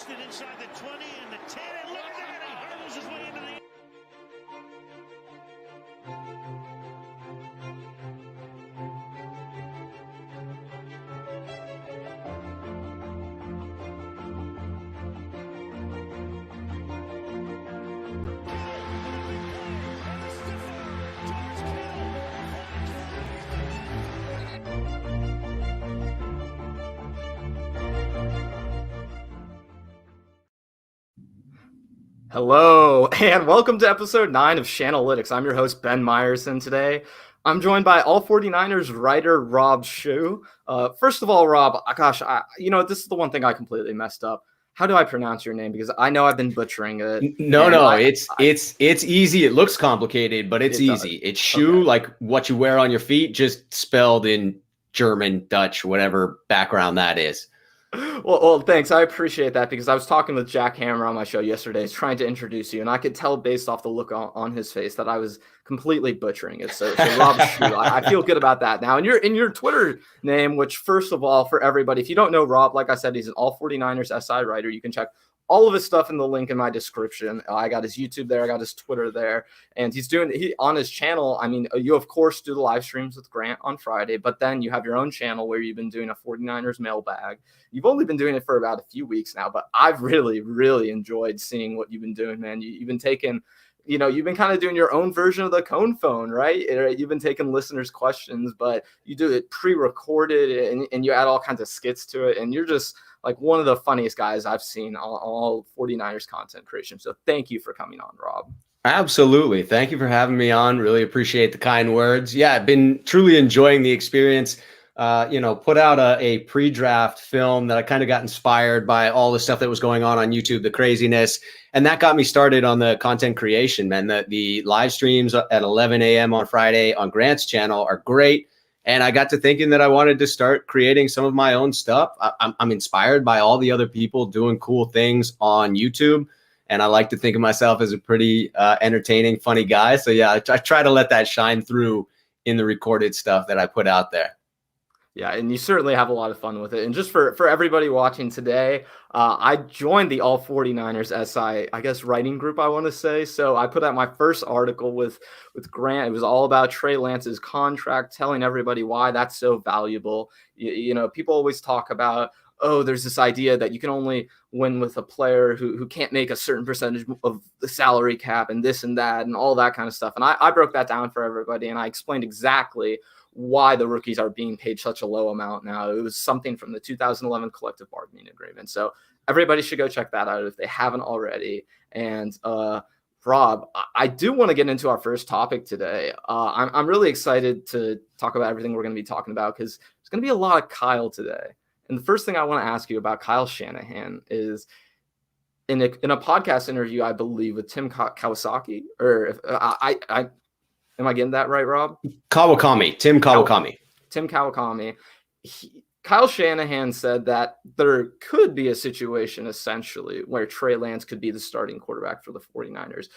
Tested inside the 20 and the 10, and look at that, he hurdles his way into the... Hello, and welcome to episode 9 of Shanalytics. I'm your host, Ben Meyerson. Today, I'm joined by All49ers writer Rob Schuh. First of all, Rob, gosh, this is the one thing I completely messed up. How do I pronounce your name? Because I know I've been butchering it. It's easy. It looks complicated, but it's easy. It's Schuh, like what you wear on your feet, just spelled in German, Dutch, whatever background that is. Well, thanks. I appreciate that because I was talking with Jack Hammer on my show yesterday. He's trying to introduce you, and I could tell based off the look on his face that I was completely butchering it. So Rob Schuh, I feel good about that now. And you're in your Twitter name, which first of all, for everybody, if you don't know Rob, like I said, he's an All49ersSI writer. You can check all of his stuff in the link in my description. I got his YouTube there. I got his Twitter there. And he's on his channel. I mean, you, of course, do the live streams with Grant on Friday, but then you have your own channel where you've been doing a 49ers mailbag. You've only been doing it for about a few weeks now, but I've really, really enjoyed seeing what you've been doing, man. You've been taking, you've been kind of doing your own version of the Cone Phone, right? You've been taking listeners' questions, but you do it pre-recorded and you add all kinds of skits to it. And you're just like one of the funniest guys I've seen all 49ers content creation. So thank you for coming on, Rob. Absolutely. Thank you for having me on. Really appreciate the kind words. Yeah, I've been truly enjoying the experience. Put out a pre-draft film that I kind of got inspired by all the stuff that was going on YouTube, the craziness. And that got me started on the content creation, man. The live streams at 11 a.m. on Friday on Grant's channel are great. And I got to thinking that I wanted to start creating some of my own stuff. I'm inspired by all the other people doing cool things on YouTube. And I like to think of myself as a pretty entertaining, funny guy. So yeah, I try to let that shine through in the recorded stuff that I put out there. Yeah, and you certainly have a lot of fun with it. And just for everybody watching today, I joined the All49ersSI, I guess, writing group, I want to say. So I put out my first article with Grant. It was all about Trey Lance's contract, telling everybody why that's so valuable. People always talk about, there's this idea that you can only win with a player who can't make a certain percentage of the salary cap and this and that and all that kind of stuff. And I broke that down for everybody, and I explained exactly why the rookies are being paid such a low amount now. It was something from the 2011 collective bargaining agreement. So everybody should go check that out if they haven't already. And Rob, I do want to get into our first topic today. I'm really excited to talk about everything we're going to be talking about because there's going to be a lot of Kyle today. And the first thing I want to ask you about Kyle Shanahan is in a podcast interview, I believe, with Tim Kawasaki, or if am I getting that right, Rob? Tim Kawakami. Tim Kawakami. Kyle Shanahan said that there could be a situation essentially where Trey Lance could be the starting quarterback for the 49ers.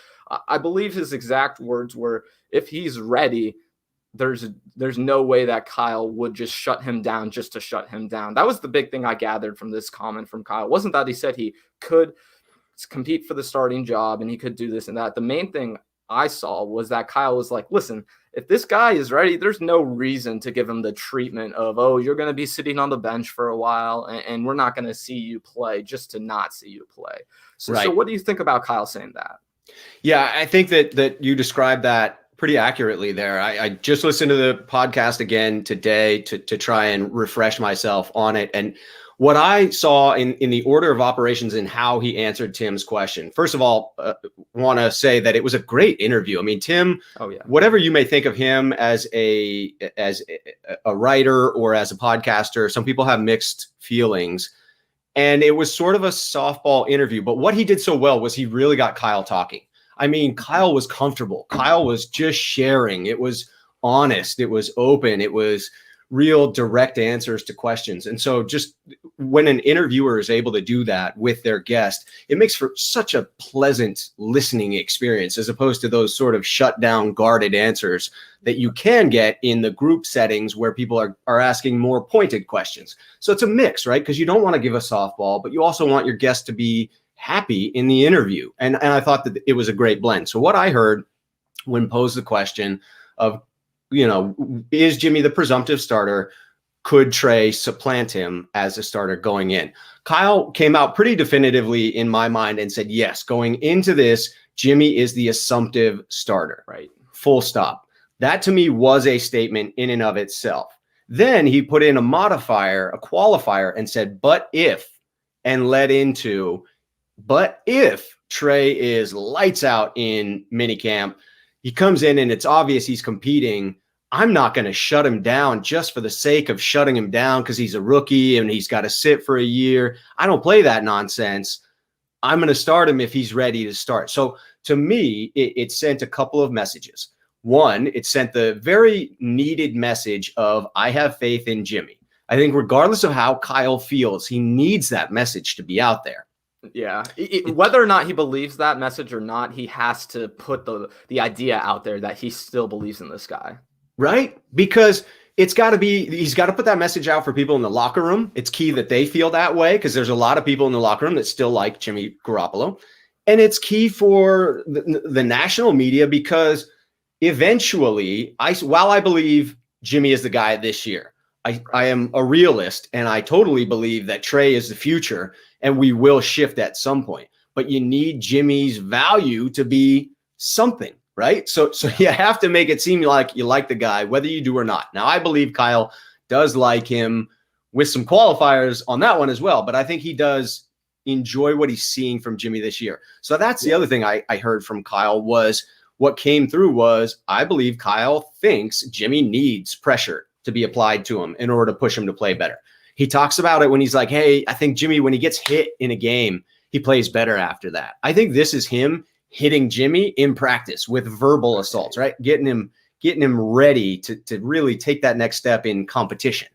I believe his exact words were, if he's ready, there's no way that Kyle would just shut him down just to shut him down. That was the big thing I gathered from this comment from Kyle. It wasn't that he said he could compete for the starting job and he could do this and that. The main thing I saw was that Kyle was like, listen, if this guy is ready, there's no reason to give him the treatment of, you're going to be sitting on the bench for a while and we're not going to see you play just to not see you play. So, right. So what do you think about Kyle saying that? Yeah, I think that you described that pretty accurately there. I just listened to the podcast again today to try and refresh myself on it. And what I saw in the order of operations and how he answered Tim's question, first of all, want to say that it was a great interview. I mean, Tim, whatever you may think of him as a writer or as a podcaster, some people have mixed feelings. And it was sort of a softball interview. But what he did so well was he really got Kyle talking. I mean, Kyle was comfortable. Kyle was just sharing. It was honest. It was open. It was real direct answers to questions. And so just when an interviewer is able to do that with their guest, it makes for such a pleasant listening experience, as opposed to those sort of shut down, guarded answers that you can get in the group settings where people are asking more pointed questions. So it's a mix, right? Because you don't want to give a softball, but you also want your guest to be happy in the interview. And I thought that it was a great blend. So what I heard when posed the question of, is Jimmy the presumptive starter? Could Trey supplant him as a starter going in? Kyle came out pretty definitively in my mind and said, yes, going into this, Jimmy is the assumptive starter. Right. Full stop. That to me was a statement in and of itself. Then he put in a modifier, a qualifier, and said, but if, and led into, but if Trey is lights out in minicamp, he comes in and it's obvious he's competing, I'm not going to shut him down just for the sake of shutting him down because he's a rookie and he's got to sit for a year. I don't play that nonsense. I'm going to start him if he's ready to start. So to me, it sent a couple of messages. One, it sent the very needed message of, I have faith in Jimmy. I think regardless of how Kyle feels, he needs that message to be out there. Yeah. Whether or not he believes that message or not, he has to put the idea out there that he still believes in this guy. Right? Because he's got to put that message out for people in the locker room. It's key that they feel that way, because there's a lot of people in the locker room that still like Jimmy Garoppolo. And it's key for the national media, because eventually, while I believe Jimmy is the guy this year, I am a realist, and I totally believe that Trey is the future and we will shift at some point. But you need Jimmy's value to be something. Right. So you have to make it seem like you like the guy, whether you do or not. Now, I believe Kyle does like him, with some qualifiers on that one as well. But I think he does enjoy what he's seeing from Jimmy this year. So that's the other thing I heard from Kyle. Was what came through was, I believe Kyle thinks Jimmy needs pressure to be applied to him in order to push him to play better. He talks about it when he's like, hey, I think Jimmy, when he gets hit in a game, he plays better after that. I think this is him hitting Jimmy in practice with verbal assaults, right? Getting him ready to really take that next step in competition.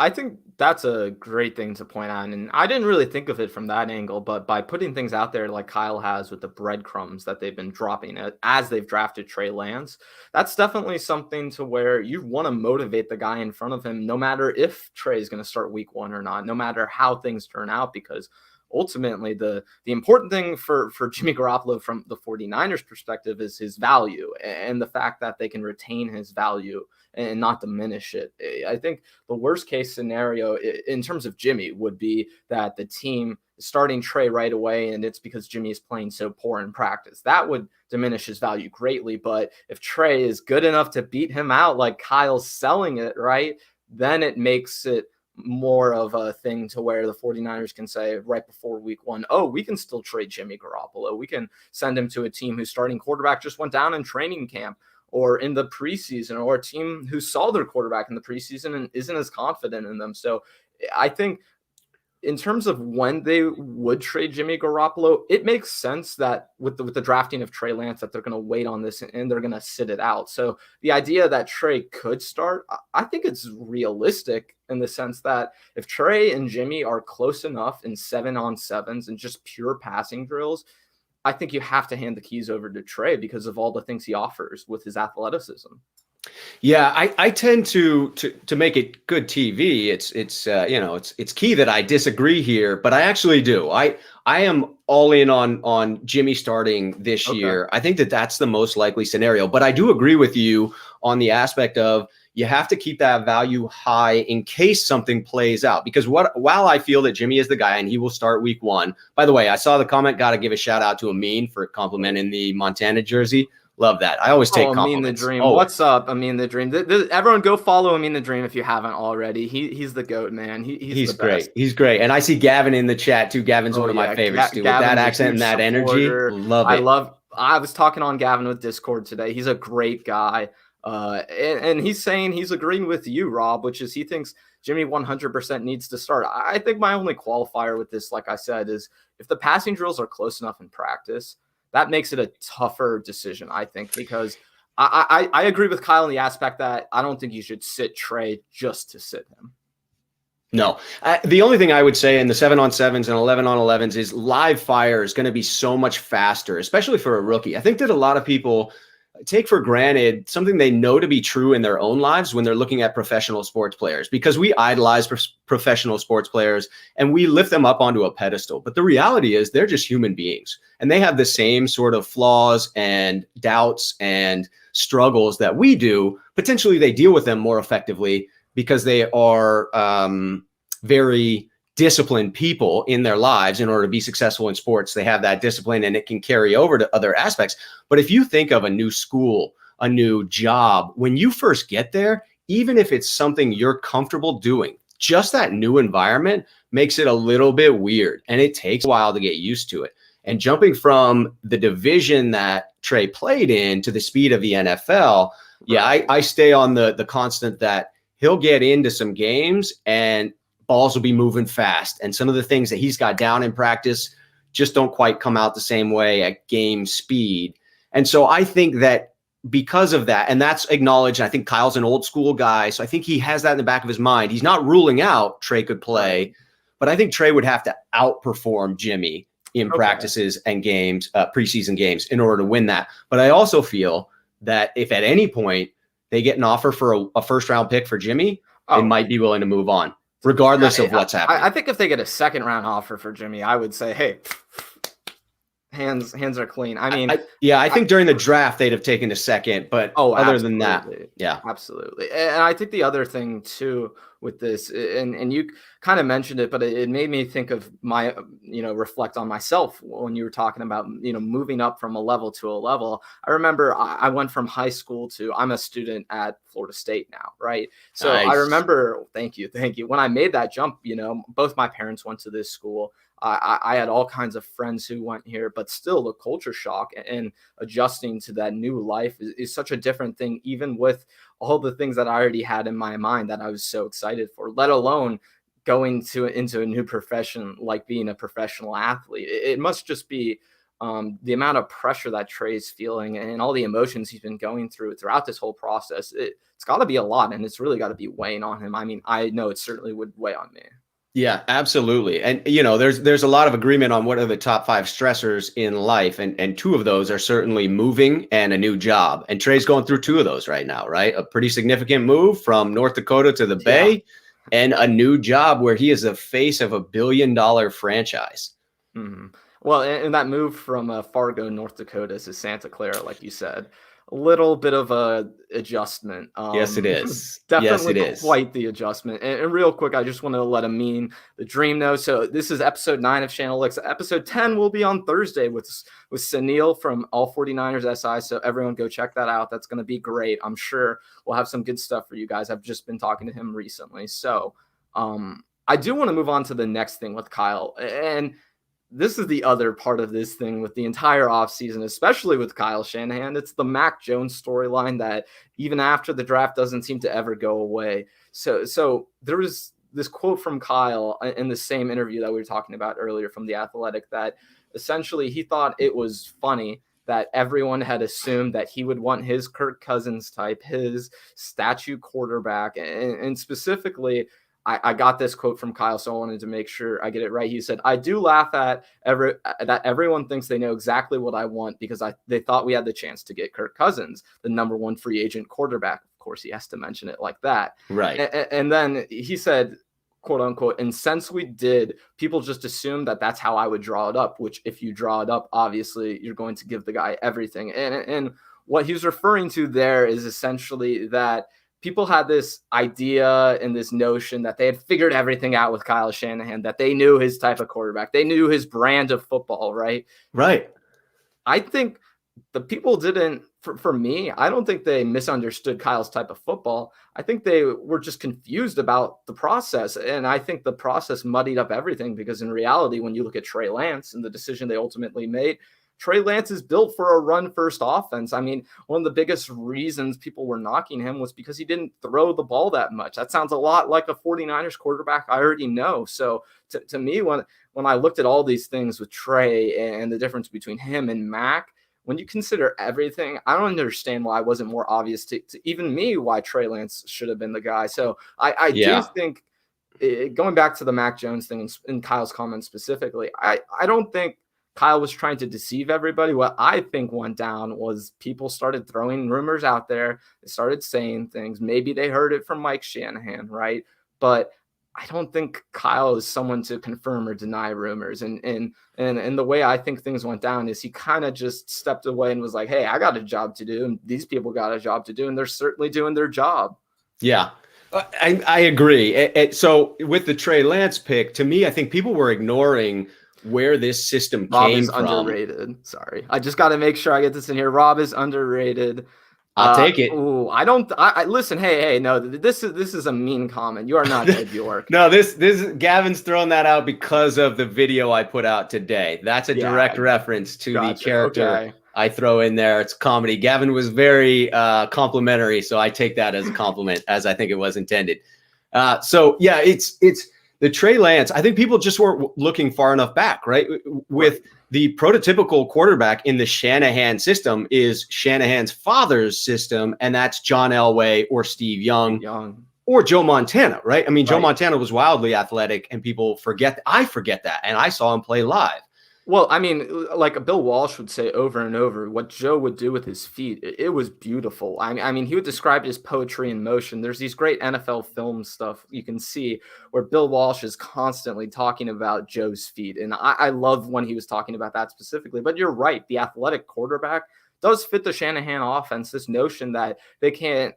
I think that's a great thing to point out. And I didn't really think of it from that angle, but by putting things out there like Kyle has with the breadcrumbs that they've been dropping as they've drafted Trey Lance, that's definitely something to where you want to motivate the guy in front of him, no matter if Trey is going to start week 1 or not, no matter how things turn out, because ultimately, the important thing for Jimmy Garoppolo from the 49ers perspective is his value, and the fact that they can retain his value and not diminish it. I think the worst case scenario in terms of Jimmy would be that the team is starting Trey right away, and it's because Jimmy is playing so poor in practice. That would diminish his value greatly. But if Trey is good enough to beat him out, like Kyle's selling it, right, then it makes it more of a thing to where the 49ers can say right before week 1, oh, we can still trade Jimmy Garoppolo. We can send him to a team whose starting quarterback just went down in training camp or in the preseason, or a team who saw their quarterback in the preseason and isn't as confident in them. So I think in terms of when they would trade Jimmy Garoppolo, it makes sense that with the drafting of Trey Lance, that they're going to wait on this and they're going to sit it out. So the idea that Trey could start, I think it's realistic in the sense that if Trey and Jimmy are close enough in 7-on-7s and just pure passing drills, I think you have to hand the keys over to Trey because of all the things he offers with his athleticism. Yeah, I tend to make it good TV. It's key that I disagree here, but I actually do. I am all in on Jimmy starting this year. I think that's the most likely scenario, but I do agree with you on the aspect of you have to keep that value high in case something plays out. Because while I feel that Jimmy is the guy and he will start week 1. By the way, I saw the comment. Got to give a shout out to Amin for complimenting the Montana jersey. Love that. I always take compliments. Amin the Dream. Always. What's up, Amin the Dream? Everyone go follow Amin the Dream if you haven't already. He's the GOAT, man. He's the great. best. He's great. And I see Gavin in the chat too. Gavin's one of my favorites too. With that accent and that energy. Love it. I was talking on Gavin with Discord today. He's a great guy. And he's saying he's agreeing with you, Rob, which is he thinks Jimmy 100% needs to start. I think my only qualifier with this, like I said, is if the passing drills are close enough in practice, that makes it a tougher decision, I think, because I agree with Kyle in the aspect that I don't think you should sit Trey just to sit him. No, the only thing I would say in the 7-on-7s and 11-on-11s is live fire is going to be so much faster, especially for a rookie. I think that a lot of people take for granted something they know to be true in their own lives when they're looking at professional sports players, because we idolize professional sports players and we lift them up onto a pedestal. But the reality is they're just human beings, and they have the same sort of flaws and doubts and struggles that we do. Potentially they deal with them more effectively because they are very disciplined people in their lives. In order to be successful in sports, they have that discipline, and it can carry over to other aspects. But if you think of a new school, a new job, when you first get there, even if it's something you're comfortable doing, just that new environment makes it a little bit weird, and it takes a while to get used to it. And jumping from the division that Trey played in to the speed of the NFL, I stay on the constant that he'll get into some games and balls will be moving fast. And some of the things that he's got down in practice just don't quite come out the same way at game speed. And so I think that because of that, and that's acknowledged, I think Kyle's an old school guy, so I think he has that in the back of his mind. He's not ruling out Trey could play, but I think Trey would have to outperform Jimmy in practices and games, preseason games, in order to win that. But I also feel that if at any point they get an offer for a first-round pick for Jimmy, they might be willing to move on, regardless of what's happening. I think if they get a second-round offer for Jimmy, I would say, hey, hands are clean. I mean, I think during the draft they'd have taken a second, but other than that, absolutely. And I think the other thing too with this, and you kind of mentioned it, but it made me think of my, reflect on myself when you were talking about, moving up from a level to a level. I remember I went from high school to, I'm a student at Florida State now, right? So nice. I remember, thank you. When I made that jump, both my parents went to this school. I had all kinds of friends who went here, but still the culture shock and adjusting to that new life is such a different thing, even with all the things that I already had in my mind that I was so excited for, let alone going into a new profession, like being a professional athlete. It must just be the amount of pressure that Trey's feeling and all the emotions he's been going throughout this whole process. It's got to be a lot, and it's really got to be weighing on him. I mean, I know it certainly would weigh on me. Yeah, absolutely. And, there's a lot of agreement on what are the top 5 stressors in life. And 2 of those are certainly moving and a new job. And Trey's going through 2 of those right now, right? A pretty significant move from North Dakota to the Bay, and a new job where he is the face of $1 billion franchise. Mm-hmm. Well, and that move from Fargo, North Dakota to Santa Clara, like you said, a little bit of a adjustment. Yes, it is. Definitely quite the adjustment. And real quick, I just want to let him mean the dream know. So this is episode 9 of Shanalytics. Episode 10 will be on Thursday with Sunil from All49ersSI. So everyone go check that out. That's going to be great. I'm sure we'll have some good stuff for you guys. I've just been talking to him recently. So I do want to move on to the next thing with Kyle. And this is the other part of this thing with the entire offseason, especially with Kyle Shanahan. It's the Mac Jones storyline that even after the draft doesn't seem to ever go away. So there was this quote from Kyle in the same interview that we were talking about earlier from The Athletic, that essentially he thought it was funny that everyone had assumed that he would want his Kirk Cousins type, his statue quarterback. And specifically, I got this quote from Kyle, so I wanted to make sure I get it right. He said, "I do laugh at that everyone thinks they know exactly what I want because they thought we had the chance to get Kirk Cousins, the #1 free agent quarterback." Of course, he has to mention it like that. Right. And then he said, quote unquote, "And since we did, people just assumed that that's how I would draw it up, which if you draw it up, obviously you're going to give the guy everything." And what he's referring to there is essentially that people had this idea and this notion that they had figured everything out with Kyle Shanahan, that they knew his type of quarterback. They knew his brand of football, right? Right. I think the people didn't, for me, I don't think they misunderstood Kyle's type of football. I think they were just confused about the process. And I think the process muddied up everything because in reality, when you look at Trey Lance and the decision they ultimately made, Trey Lance is built for a run-first offense. I mean, one of the biggest reasons people were knocking him was because he didn't throw the ball that much. That sounds a lot like a 49ers quarterback I already know. So to me, when I looked at all these things with Trey and the difference between him and Mac, when you consider everything, I don't understand why it wasn't more obvious to even me why Trey Lance should have been the guy. So I do think, going back to the Mac Jones thing and Kyle's comments specifically, I don't think Kyle was trying to deceive everybody. What I think went down was people started throwing rumors out there. They started saying things. Maybe they heard it from Mike Shanahan, right? But I don't think Kyle is someone to confirm or deny rumors. And the way I think things went down is he kind of just stepped away and was like, hey, I got a job to do, and these people got a job to do, and they're certainly doing their job. Yeah. I agree. So with the Trey Lance pick, to me, I think people were ignoring where this system Rob came is from. Underrated. Sorry. I just got to make sure I get this in here. Rob is underrated. I'll take it. Ooh, I listen. Hey, no, this is a mean comment. You are not Ed York. No, this Gavin's thrown that out because of the video I put out today. That's a direct reference to the character I throw in there. It's comedy. Gavin was very complimentary, so I take that as a compliment, as I think it was intended. So yeah, it's the Trey Lance. I think people just weren't looking far enough back, right? With the prototypical quarterback in the Shanahan system is Shanahan's father's system, and that's John Elway or Steve Young. Or Joe Montana, right? I mean, Joe Montana was wildly athletic, and people forget. I forget that, and I saw him play live. Well, I mean, like Bill Walsh would say over and over, what Joe would do with his feet, it was beautiful. I mean, he would describe it as poetry in motion. There's these great NFL film stuff you can see where Bill Walsh is constantly talking about Joe's feet. And I love when he was talking about that specifically. But you're right, the athletic quarterback does fit the Shanahan offense. This notion that they can't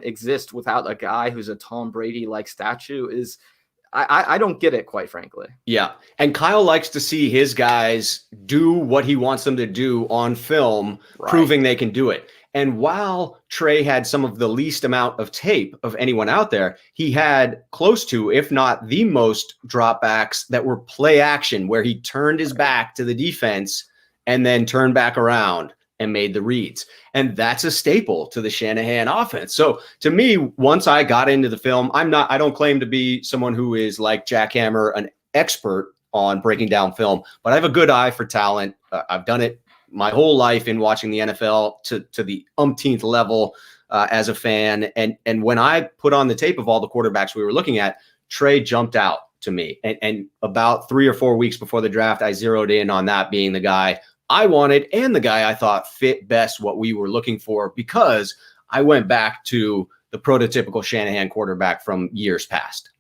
exist without a guy who's a Tom Brady-like statue is – I don't get it, quite frankly. Yeah. And Kyle likes to see his guys do what he wants them to do on film, proving they can do it. And while Trey had some of the least amount of tape of anyone out there, he had close to, if not the most, dropbacks that were play action, where he turned his back to the defense and then turned back around and made the reads. And that's a staple to the Shanahan offense. So to me, once I got into the film, I don't claim to be someone who is like Jack Hammer, an expert on breaking down film, but I have a good eye for talent. I've done it my whole life in watching the NFL to the umpteenth level as a fan. And when I put on the tape of all the quarterbacks we were looking at, Trey jumped out to me. And about 3 or 4 weeks before the draft, I zeroed in on that being the guy I wanted and the guy I thought fit best what we were looking for, because I went back to the prototypical Shanahan quarterback from years past.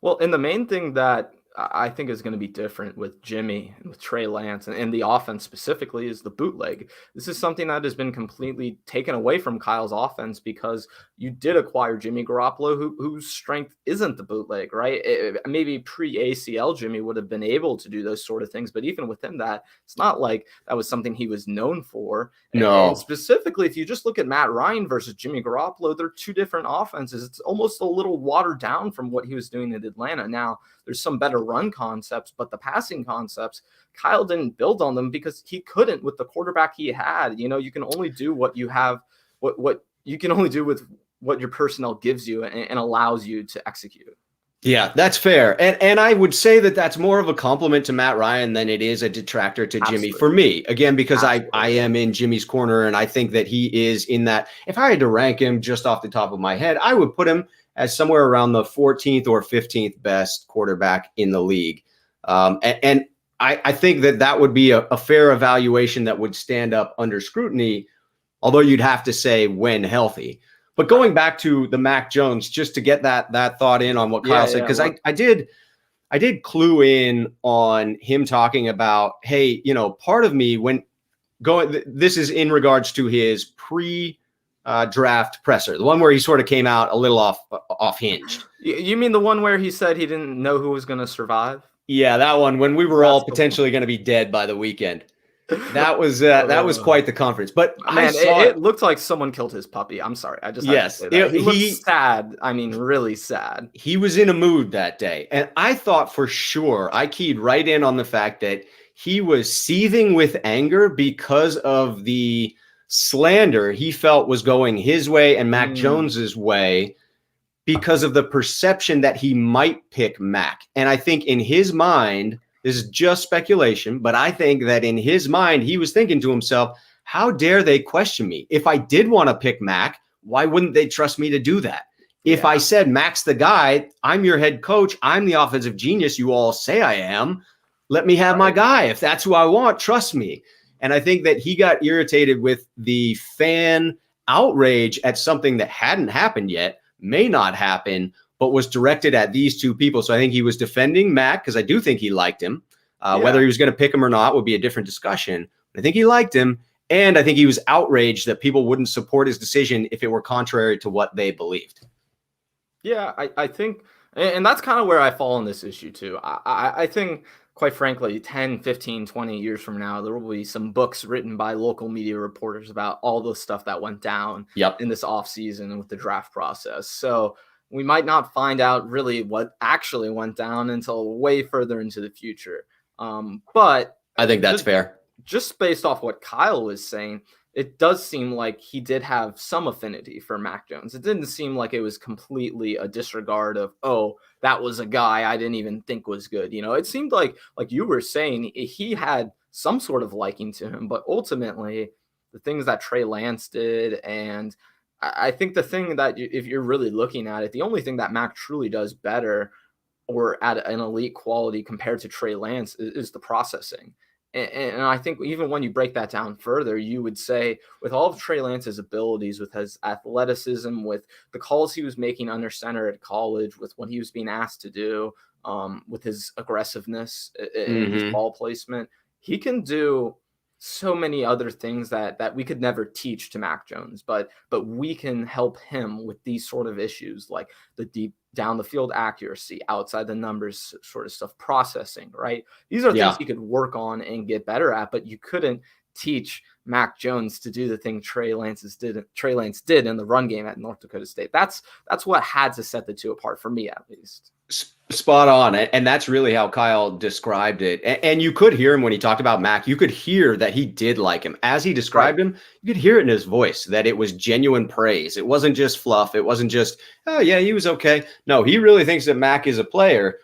Well, and the main thing that I think is going to be different with Jimmy and with Trey Lance and the offense specifically is the bootleg. This is something that has been completely taken away from Kyle's offense because you did acquire Jimmy Garoppolo, whose strength isn't the bootleg, right? Maybe pre-ACL Jimmy would have been able to do those sort of things, but even within that, it's not like that was something he was known for. No. And specifically, if you just look at Matt Ryan versus Jimmy Garoppolo, they're two different offenses. It's almost a little watered down from what he was doing in Atlanta. Now, there's some better run concepts, but the passing concepts, Kyle didn't build on them because he couldn't with the quarterback he had. You know, you can only do what you have, what you can only do with what your personnel gives you and allows you to execute. Yeah, that's fair. And I would say that that's more of a compliment to Matt Ryan than it is a detractor to Jimmy for me. Again, because I am in Jimmy's corner, and I think that he is in that. If I had to rank him just off the top of my head, I would put him as somewhere around the 14th or 15th best quarterback in the league. And I think that would be a fair evaluation that would stand up under scrutiny, although you'd have to say when healthy. But going back to the Mac Jones, just to get that thought in on what Kyle said, because I did clue in on him talking about, hey, you know, part of me when going, this is in regards to his draft presser, the one where he sort of came out a little off hinged. You mean the one where he said he didn't know who was going to survive? Yeah, that one when we were all potentially going to be dead by the weekend. That was quite the conference. But man, it looked like someone killed his puppy. I'm sorry. I just had to say that. He looked sad. I mean, really sad. He was in a mood that day. And I thought for sure, I keyed right in on the fact that he was seething with anger because of the slander he felt was going his way and Mac Jones's way because of the perception that he might pick Mac. And I think in his mind, this is just speculation, but I think that in his mind, he was thinking to himself, How dare they question me? If I did want to pick Mac, why wouldn't they trust me to do that? If I said Mac's the guy, I'm your head coach, I'm the offensive genius you all say I am, let me have my guy. If that's who I want, trust me. And I think that he got irritated with the fan outrage at something that hadn't happened yet, may not happen, but was directed at these two people. So I think he was defending Mac because I do think he liked him. Whether he was going to pick him or not would be a different discussion. I think he liked him. And I think he was outraged that people wouldn't support his decision if it were contrary to what they believed. Yeah, I think, and that's kind of where I fall on this issue too. I think, quite frankly, 10, 15, 20 years from now, there will be some books written by local media reporters about all the stuff that went down in this offseason and with the draft process. So we might not find out really what actually went down until way further into the future. But I think that's fair. Just based off what Kyle was saying, it does seem like he did have some affinity for Mac Jones. It didn't seem like it was completely a disregard of, oh, that was a guy I didn't even think was good. You know, it seemed like you were saying, he had some sort of liking to him, but ultimately the things that Trey Lance did, and I think the thing that if you're really looking at it, the only thing that Mac truly does better or at an elite quality compared to Trey Lance is the processing. And I think even when you break that down further, you would say with all of Trey Lance's abilities, with his athleticism, with the calls he was making under center at college, with what he was being asked to do, with his aggressiveness and his ball placement, he can do so many other things that we could never teach to Mac Jones, but we can help him with these sort of issues, like the deep down the field accuracy, outside the numbers sort of stuff, processing, right? These are things he could work on and get better at, but you couldn't teach Mac Jones to do the thing Trey Lance did in the run game at North Dakota State. That's what had to set the two apart for me, at least. Spot on. And that's really how Kyle described it. And you could hear him when he talked about Mac. You could hear that he did like him. As he described him, you could hear it in his voice that it was genuine praise. It wasn't just fluff. It wasn't just, oh, yeah, he was okay. No, he really thinks that Mac is a player.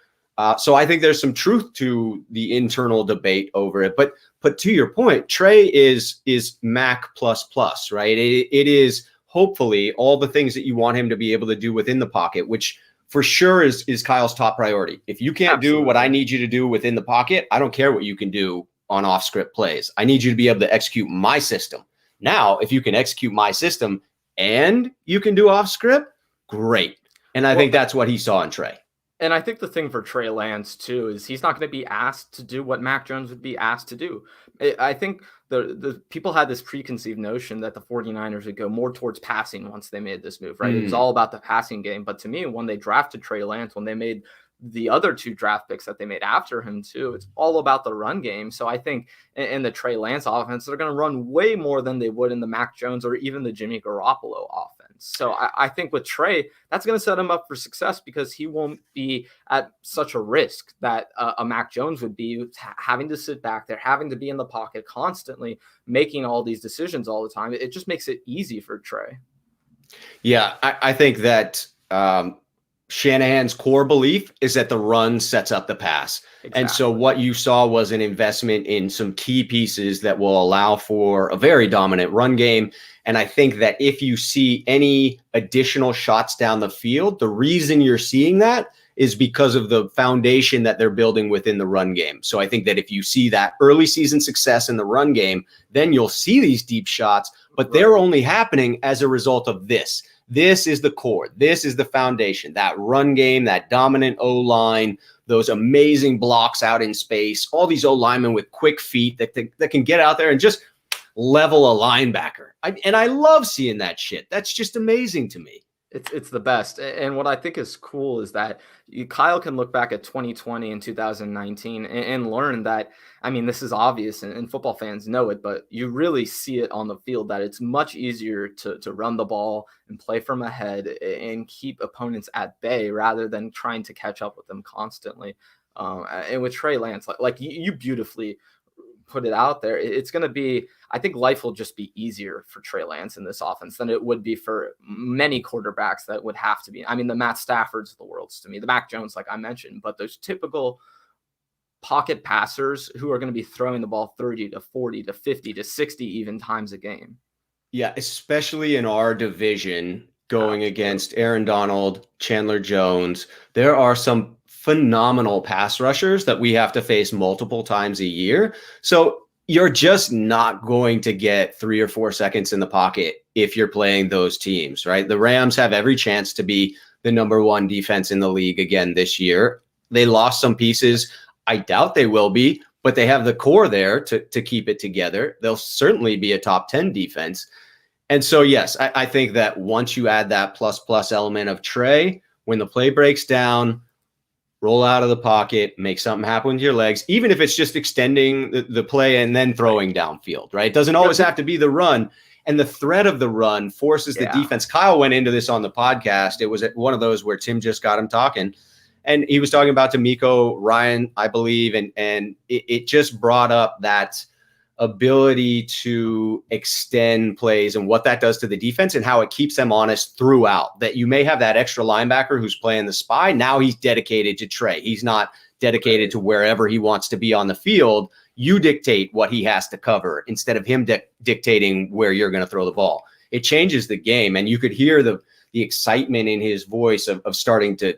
So I think there's some truth to the internal debate over it. But to your point, Trey is Mac plus plus, right? It is hopefully all the things that you want him to be able to do within the pocket, which for sure is Kyle's top priority. If you can't do what I need you to do within the pocket, I don't care what you can do on off script plays. I need you to be able to execute my system. Now, if you can execute my system and you can do off script, great. And I think that's what he saw in Trey. And I think the thing for Trey Lance, too, is he's not going to be asked to do what Mac Jones would be asked to do. I think the people had this preconceived notion that the 49ers would go more towards passing once they made this move, right? It was all about the passing game. But to me, when they drafted Trey Lance, when they made the other two draft picks that they made after him, too, it's all about the run game. So I think in the Trey Lance offense, they're going to run way more than they would in the Mac Jones or even the Jimmy Garoppolo offense. So I think with Trey, that's going to set him up for success because he won't be at such a risk that a Mac Jones would be, having to sit back there, having to be in the pocket constantly, making all these decisions all the time. It just makes it easy for Trey. Yeah, I think that Shanahan's core belief is that the run sets up the pass. Exactly. And so what you saw was an investment in some key pieces that will allow for a very dominant run game. And I think that if you see any additional shots down the field, the reason you're seeing that is because of the foundation that they're building within the run game. So I think that if you see that early season success in the run game, then you'll see these deep shots, but they're only happening as a result of this. This is the core. This is the foundation, that run game, that dominant O-line, those amazing blocks out in space, all these O-linemen with quick feet that can get out there and just level a linebacker. And I love seeing that shit. That's just amazing to me. It's the best. And what I think is cool is that Kyle can look back at 2020 and 2019 and learn that, I mean, this is obvious and football fans know it, but you really see it on the field that it's much easier to run the ball and play from ahead and keep opponents at bay rather than trying to catch up with them constantly. And with Trey Lance, like you beautifully put it out there, it's going to be, I think life will just be easier for Trey Lance in this offense than it would be for many quarterbacks that would have to be. I mean, the Matt Staffords of the world to me, the Mac Jones, like I mentioned, but those typical pocket passers who are going to be throwing the ball 30 to 40 to 50 to 60 even times a game. Yeah, especially in our division going Absolutely. against Aaron Donald, Chandler Jones. There are some phenomenal pass rushers that we have to face multiple times a year. So you're just not going to get 3 or 4 seconds in the pocket if you're playing those teams, right? The Rams have every chance to be the number 1 defense in the league again this year. They lost some pieces. I doubt they will be, but they have the core there to keep it together. They'll certainly be a top 10 defense. And so, yes, I think that once you add that plus element of Trey, when the play breaks down, roll out of the pocket, make something happen with your legs, even if it's just extending the play and then throwing downfield, right? It doesn't always have to be the run. And the threat of the run forces the defense. Kyle went into this on the podcast. It was one of those where Tim just got him talking. And he was talking about D'Amico Ryan, I believe, and it just brought up that ability to extend plays and what that does to the defense and how it keeps them honest throughout. That you may have that extra linebacker who's playing the spy. Now he's dedicated to Trey. He's not dedicated to wherever he wants to be on the field. You dictate what he has to cover instead of him dictating where you're going to throw the ball. It changes the game, and you could hear the excitement in his voice of starting to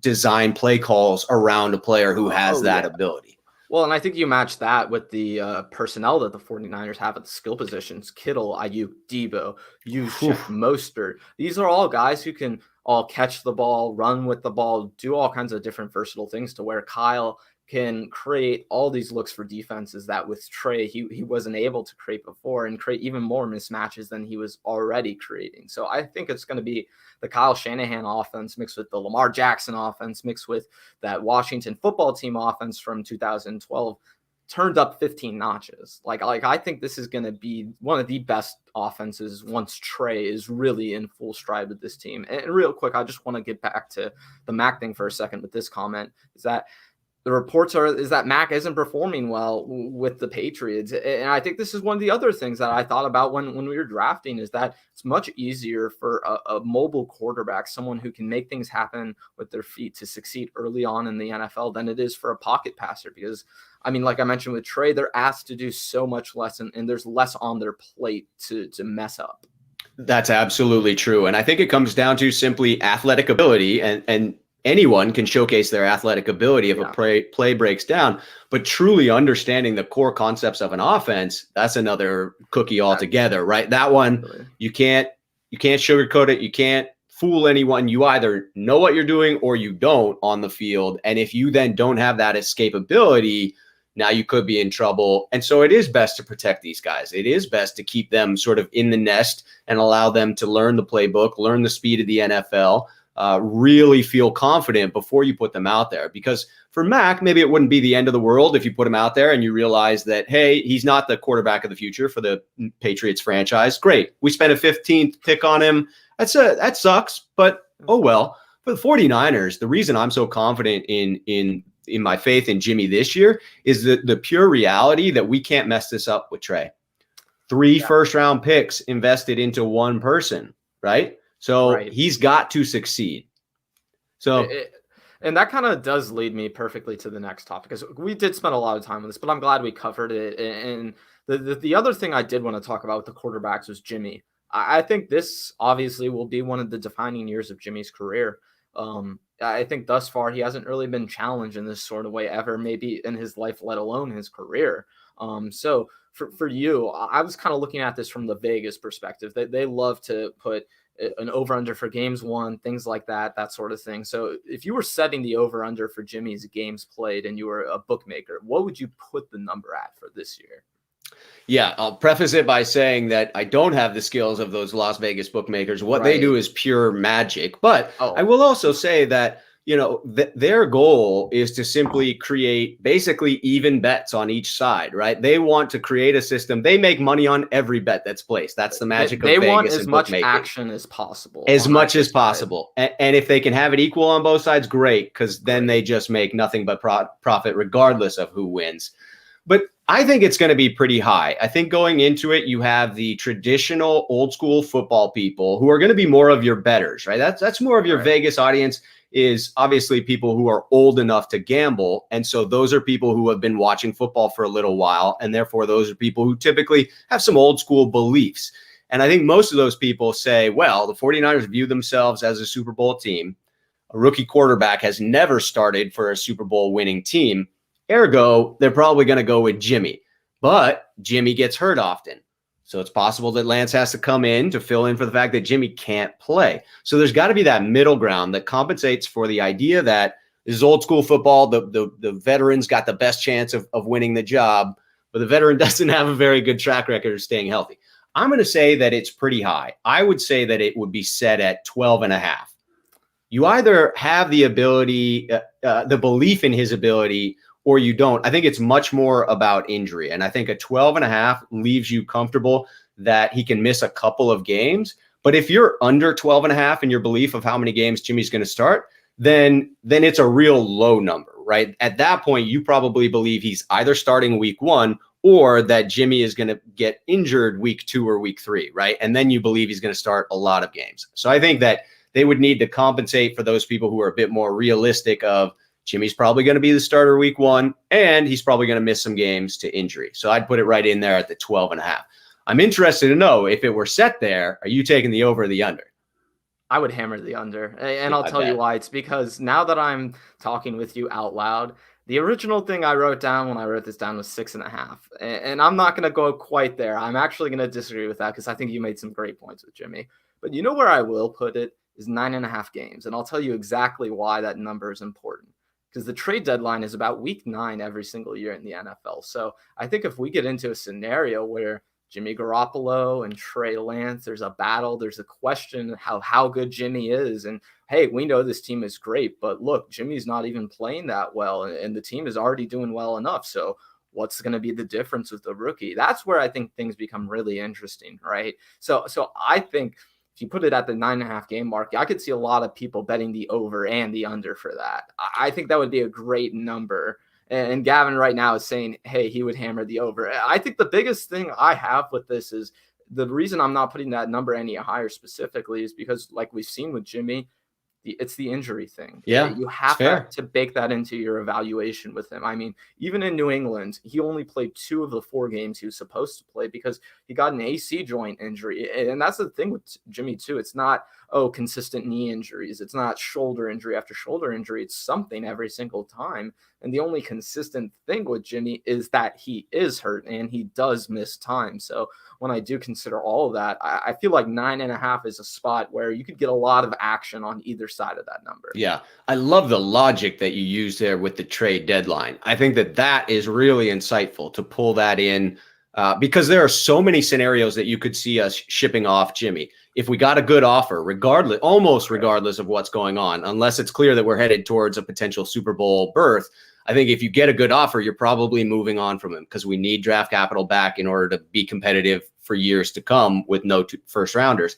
design play calls around a player who has that ability. Well, and I think you match that with the personnel that the 49ers have at the skill positions. Kittle, Ayuk, Debo, Juszczyk, Mostert. These are all guys who can all catch the ball, run with the ball, do all kinds of different versatile things, to where Kyle can create all these looks for defenses that with Trey, he wasn't able to create before, and create even more mismatches than he was already creating. So I think it's going to be the Kyle Shanahan offense mixed with the Lamar Jackson offense mixed with that Washington football team offense from 2012 turned up 15 notches. Like I think this is going to be one of the best offenses once Trey is really in full stride with this team. And real quick, I just want to get back to the Mac thing for a second with this comment, is that the reports is that Mac isn't performing well with the Patriots. And I think this is one of the other things that I thought about when we were drafting, is that it's much easier for a mobile quarterback, someone who can make things happen with their feet, to succeed early on in the NFL than it is for a pocket passer. Because, I mean, like I mentioned with Trey, they're asked to do so much less, and there's less on their plate to mess up. That's absolutely true. And I think it comes down to simply athletic ability, and anyone can showcase their athletic ability if a play breaks down, but truly understanding the core concepts of an offense, that's another cookie altogether, right? That one, you can't sugarcoat it. You can't fool anyone. You either know what you're doing or you don't on the field. And if you then don't have that escapability, now you could be in trouble. And so it is best to protect these guys. It is best to keep them sort of in the nest and allow them to learn the playbook, learn the speed of the NFL, really feel confident before you put them out there. Because for Mac, maybe it wouldn't be the end of the world if you put him out there and you realize that, hey, he's not the quarterback of the future for the Patriots franchise. Great. We spent a 15th pick on him. That sucks, but oh well. For the 49ers, the reason I'm so confident in my faith in Jimmy this year is the pure reality that we can't mess this up with Trey. 3 first-round picks invested into one person, right? So he's got to succeed. So, and that kind of does lead me perfectly to the next topic, because we did spend a lot of time on this, but I'm glad we covered it. And the other thing I did want to talk about with the quarterbacks was Jimmy. I think this obviously will be one of the defining years of Jimmy's career. I think thus far he hasn't really been challenged in this sort of way ever, maybe in his life, let alone his career. So for you, I was kind of looking at this from the Vegas perspective. They love to put an over-under for games won, things like that sort of thing. So if you were setting the over-under for Jimmy's games played and you were a bookmaker, what would you put the number at for this year? Yeah, I'll preface it by saying that I don't have the skills of those Las Vegas bookmakers. What they do is pure magic. But I will also say that, you know, their goal is to simply create basically even bets on each side, right? They want to create a system. They make money on every bet that's placed. That's the magic of Vegas. They want as much action as possible. As much as possible. And if they can have it equal on both sides, great, because then they just make nothing but profit regardless of who wins. But I think it's going to be pretty high. I think going into it, you have the traditional old school football people who are going to be more of your bettors, right? That's more of your Vegas audience. is obviously people who are old enough to gamble. And so those are people who have been watching football for a little while. And therefore, those are people who typically have some old school beliefs. And I think most of those people say, well, the 49ers view themselves as a Super Bowl team. A rookie quarterback has never started for a Super Bowl winning team. Ergo, they're probably going to go with Jimmy. But Jimmy gets hurt often. So it's possible that Lance has to come in to fill in for the fact that Jimmy can't play. So there's got to be that middle ground that compensates for the idea that this is old school football. The veterans got the best chance of winning the job, but the veteran doesn't have a very good track record of staying healthy. I'm going to say that it's pretty high. I would say that it would be set at 12.5. You either have the ability, the belief in his ability, or you don't. I think it's much more about injury. And I think a 12.5 leaves you comfortable that he can miss a couple of games. But if you're under 12.5 in your belief of how many games Jimmy's going to start, then it's a real low number, right? At that point, you probably believe he's either starting week 1 or that Jimmy is going to get injured week 2 or week 3, right? And then you believe he's going to start a lot of games. So I think that they would need to compensate for those people who are a bit more realistic of Jimmy's probably going to be the starter week 1, and he's probably going to miss some games to injury. So I'd put it right in there at the 12.5. I'm interested to know, if it were set there, are you taking the over or the under? I would hammer the under. And I'll tell you why. It's because now that I'm talking with you out loud, the original thing I wrote down when I wrote this down was 6.5. And I'm not going to go quite there. I'm actually going to disagree with that because I think you made some great points with Jimmy. But you know where I will put it is 9.5 games. And I'll tell you exactly why that number is important. Because the trade deadline is about week 9 every single year in the NFL. So I think if we get into a scenario where Jimmy Garoppolo and Trey Lance, there's a battle, there's a question how good Jimmy is. And hey, we know this team is great, but look, Jimmy's not even playing that well, and the team is already doing well enough. So what's going to be the difference with the rookie? That's where I think things become really interesting, right? So I think if you put it at the 9.5 game mark, I could see a lot of people betting the over and the under for that. I think that would be a great number. And Gavin right now is saying, hey, he would hammer the over. I think the biggest thing I have with this is the reason I'm not putting that number any higher specifically is because, like we've seen with Jimmy, it's the injury thing. Yeah, you have to bake that into your evaluation with him. I mean, even in New England, he only played 2 of the 4 games he was supposed to play because he got an AC joint injury. And that's the thing with Jimmy too. It's not, consistent knee injuries. It's not shoulder injury after shoulder injury. It's something every single time. And the only consistent thing with Jimmy is that he is hurt and he does miss time. So when I do consider all of that, I feel like 9.5 is a spot where you could get a lot of action on either side of that number. Yeah. I love the logic that you use there with the trade deadline. I think that is really insightful to pull that in because there are so many scenarios that you could see us shipping off Jimmy. If we got a good offer, almost regardless of what's going on, unless it's clear that we're headed towards a potential Super Bowl berth, I think if you get a good offer, you're probably moving on from him because we need draft capital back in order to be competitive for years to come with no first rounders.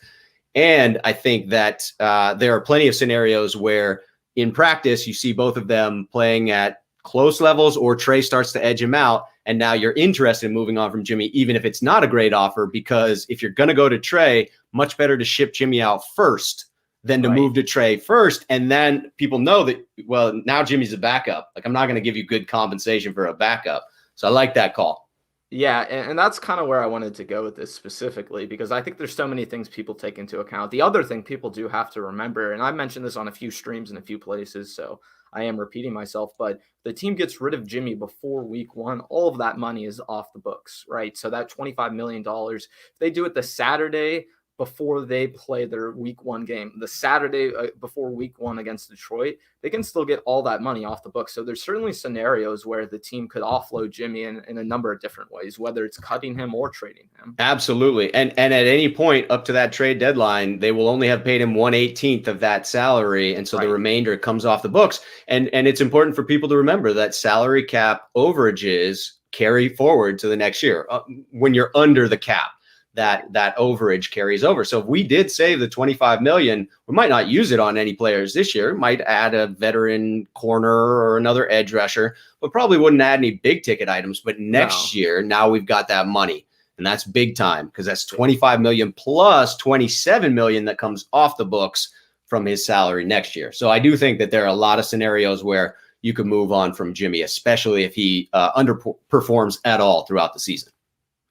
And I think that there are plenty of scenarios where in practice, you see both of them playing at close levels or Trey starts to edge him out. And now you're interested in moving on from Jimmy, even if it's not a great offer, because if you're going to go to Trey, much better to ship Jimmy out first than to move to Trey first. And then people know that, well, now Jimmy's a backup. Like, I'm not going to give you good compensation for a backup. So I like that call. Yeah, and that's kind of where I wanted to go with this specifically, because I think there's so many things people take into account. The other thing people do have to remember, and I mentioned this on a few streams in a few places, so I am repeating myself, but the team gets rid of Jimmy before week 1, all of that money is off the books, right? So that $25 million, if they do it the Saturday before they play their week 1 game, the Saturday before week 1 against Detroit, they can still get all that money off the books. So there's certainly scenarios where the team could offload Jimmy in a number of different ways, whether it's cutting him or trading him. Absolutely. And at any point up to that trade deadline, they will only have paid him 1/18 of that salary. And so the remainder comes off the books. And it's important for people to remember that salary cap overages carry forward to the next year. When you're under the cap, that overage carries over. So if we did save the $25 million, we might not use it on any players this year. Might add a veteran corner or another edge rusher, but probably wouldn't add any big ticket items. But next year, now we've got that money, and that's big time because that's $25 million plus $27 million that comes off the books from his salary next year. So I do think that there are a lot of scenarios where you could move on from Jimmy, especially if he underperforms at all throughout the season.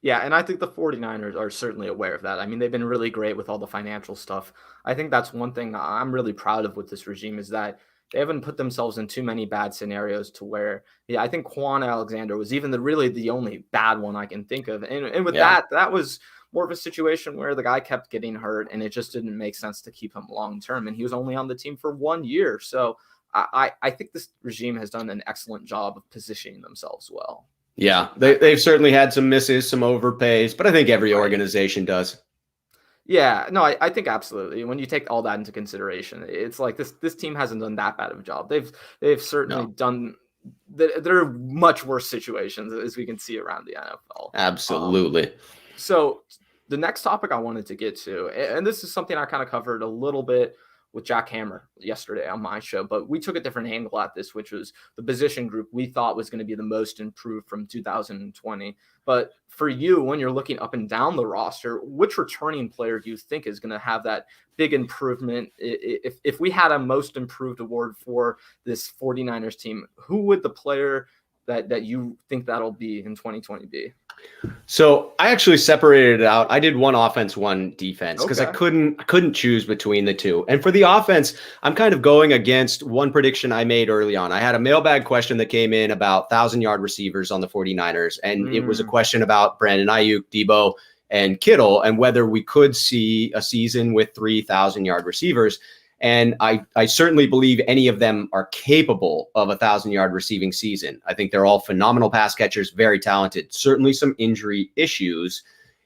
Yeah, and I think the 49ers are certainly aware of that. I mean, they've been really great with all the financial stuff. I think that's one thing I'm really proud of with this regime is that they haven't put themselves in too many bad scenarios to where, I think Quan Alexander was even really the only bad one I can think of. And with that was more of a situation where the guy kept getting hurt and it just didn't make sense to keep him long term. And he was only on the team for 1 year. So I think this regime has done an excellent job of positioning themselves well. Yeah, they've certainly had some misses, some overpays, but I think every organization does. Yeah, no, I think absolutely. When you take all that into consideration, it's like this team hasn't done that bad of a job. They've certainly done. There are much worse situations as we can see around the NFL. Absolutely. So the next topic I wanted to get to, and this is something I kind of covered a little bit with Jack Hammer yesterday on my show, but we took a different angle at this, which was the position group we thought was going to be the most improved from 2020. But for you, when you're looking up and down the roster, which returning player do you think is going to have that big improvement? If we had a most improved award for this 49ers team, who would the player that you think that'll be in 2020 be? So I actually separated it out. I did one offense, one defense, because I couldn't choose between the two. And for the offense, I'm kind of going against one prediction I made early on. I had a mailbag question that came in about 1,000-yard receivers on the 49ers. And it was a question about Brandon Ayuk, Debo, and Kittle, and whether we could see a season with 3,000-yard receivers. And I certainly believe any of them are capable of a 1,000-yard receiving season. I think they're all phenomenal pass catchers, very talented, certainly some injury issues.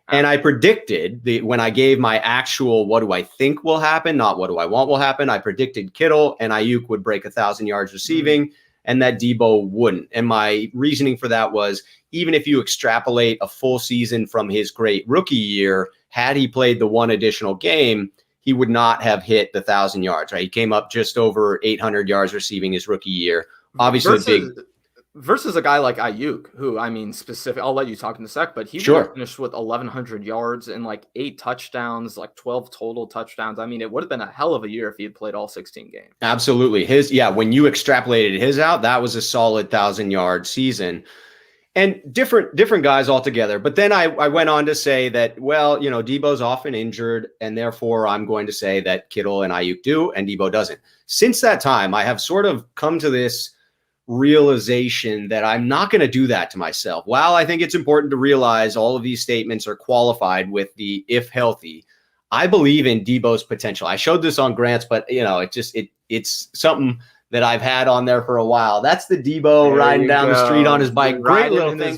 And I predicted when I gave my actual what do I think will happen, not what do I want will happen, I predicted Kittle and Ayuk would break 1,000 yards receiving and that Debo wouldn't. And my reasoning for that was even if you extrapolate a full season from his great rookie year, had he played the one additional game, he would not have hit the 1,000 yards, right? He came up just over 800 yards receiving his rookie year. Obviously, versus a guy like Ayuk, who, I mean, I'll let you talk in a sec, but he finished with 1,100 yards and like 8 touchdowns, like 12 total touchdowns. I mean, it would have been a hell of a year if he had played all 16 games. Absolutely. When you extrapolated his out, that was a solid 1,000-yard season. And different guys altogether. But then I went on to say that, well, Debo's often injured, and therefore I'm going to say that Kittle and Ayuk do, and Debo doesn't. Since that time, I have sort of come to this realization that I'm not going to do that to myself. While I think it's important to realize all of these statements are qualified with the if healthy, I believe in Debo's potential. I showed this on Grant's, but it's something that I've had on there for a while. That's the Debo riding down the street on his bike. Great little thing.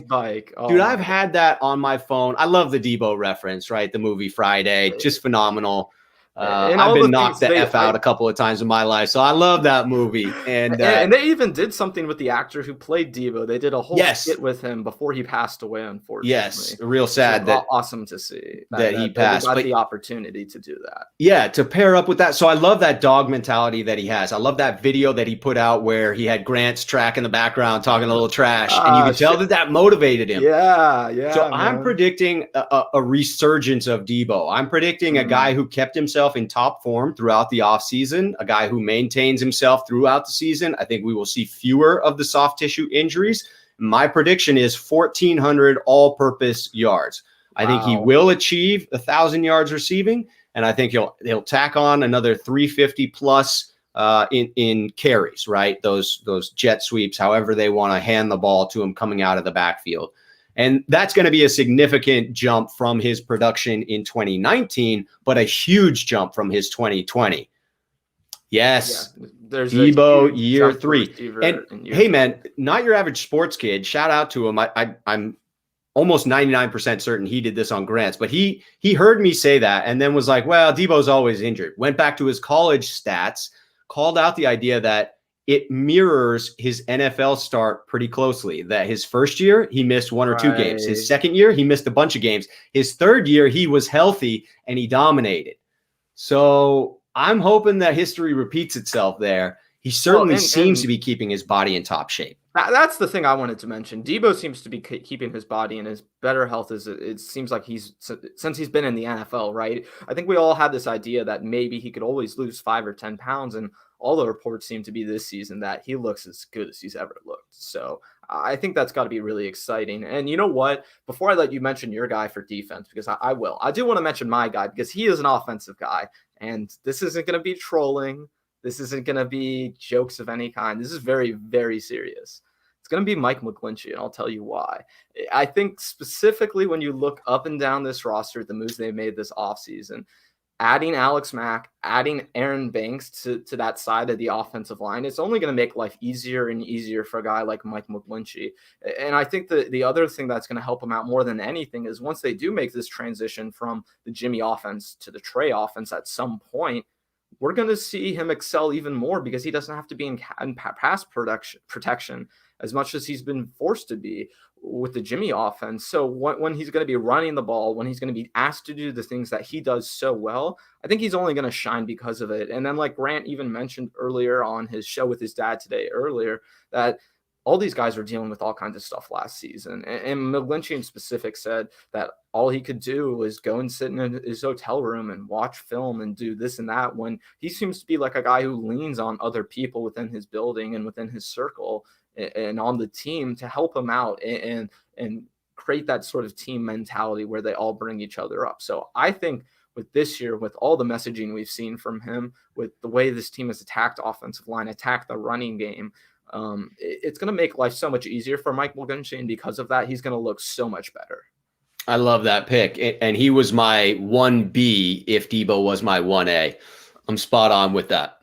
Dude, I've had that on my phone. I love the Debo reference, right? The movie Friday, just phenomenal. I've been knocked the F out a couple of times in my life, so I love that movie. And they even did something with the actor who played Debo. They did a whole skit with him before he passed away, unfortunately. Yes, real sad. Awesome to see that he passed. They got the opportunity to do that. Yeah, to pair up with that. So I love that dog mentality that he has. I love that video that he put out where he had Grant's track in the background talking a little trash, and you could tell that motivated him. Yeah. So I'm predicting a resurgence of Debo. I'm predicting a guy who kept himself in top form throughout the offseason, a guy who maintains himself throughout the season. I think we will see fewer of the soft tissue injuries. My prediction is 1,400 all-purpose yards. I think he will achieve 1,000 yards receiving, and I think he'll tack on another 350 plus in carries, right? Those jet sweeps, however they want to hand the ball to him coming out of the backfield. And that's going to be a significant jump from his production in 2019, but a huge jump from his 2020. Yes. Yeah, there's Debo year 3. And hey, man, not your average sports kid. Shout out to him. I'm almost 99% certain he did this on Grant's, but he heard me say that and then was like, well, Debo's always injured. Went back to his college stats, called out the idea that it mirrors his NFL start pretty closely. That his first year, he missed 1 or 2 games. His second year, he missed a bunch of games. His third year, he was healthy and he dominated. So I'm hoping that history repeats itself there. He certainly seems to be keeping his body in top shape. That's the thing I wanted to mention. Debo seems to be keeping his body in his better health. As it seems like since he's been in the NFL, right? I think we all had this idea that maybe he could always lose 5 or 10 pounds, and all the reports seem to be this season that he looks as good as he's ever looked. So I think that's got to be really exciting. And you know what? Before I let you mention your guy for defense, because I will, I do want to mention my guy because he is an offensive guy, and this isn't going to be trolling. This isn't going to be jokes of any kind. This is very, very serious. It's going to be Mike McGlinchey, and I'll tell you why. I think specifically when you look up and down this roster, the moves they made this offseason, adding Alex Mack, adding Aaron Banks to that side of the offensive line, it's only going to make life easier and easier for a guy like Mike McGlinchey. And I think the other thing that's going to help him out more than anything is once they do make this transition from the Jimmy offense to the Trey offense at some point, we're going to see him excel even more because he doesn't have to be in pass protection as much as he's been forced to be with the Jimmy offense. So when he's going to be running the ball, when he's going to be asked to do the things that he does so well, I think he's only going to shine because of it. And then like Grant even mentioned earlier on his show with his dad today earlier, that all these guys were dealing with all kinds of stuff last season. And McGlinchey in specific said that all he could do was go and sit in his hotel room and watch film and do this and that, when he seems to be like a guy who leans on other people within his building and within his circle and on the team to help him out and create that sort of team mentality where they all bring each other up. So I think with this year, with all the messaging we've seen from him, with the way this team has attacked offensive line, attacked the running game, it's going to make life so much easier for Mike McGlinchey, and because of that, he's going to look so much better. I love that pick, and he was my 1B if Debo was my 1A. I'm spot on with that.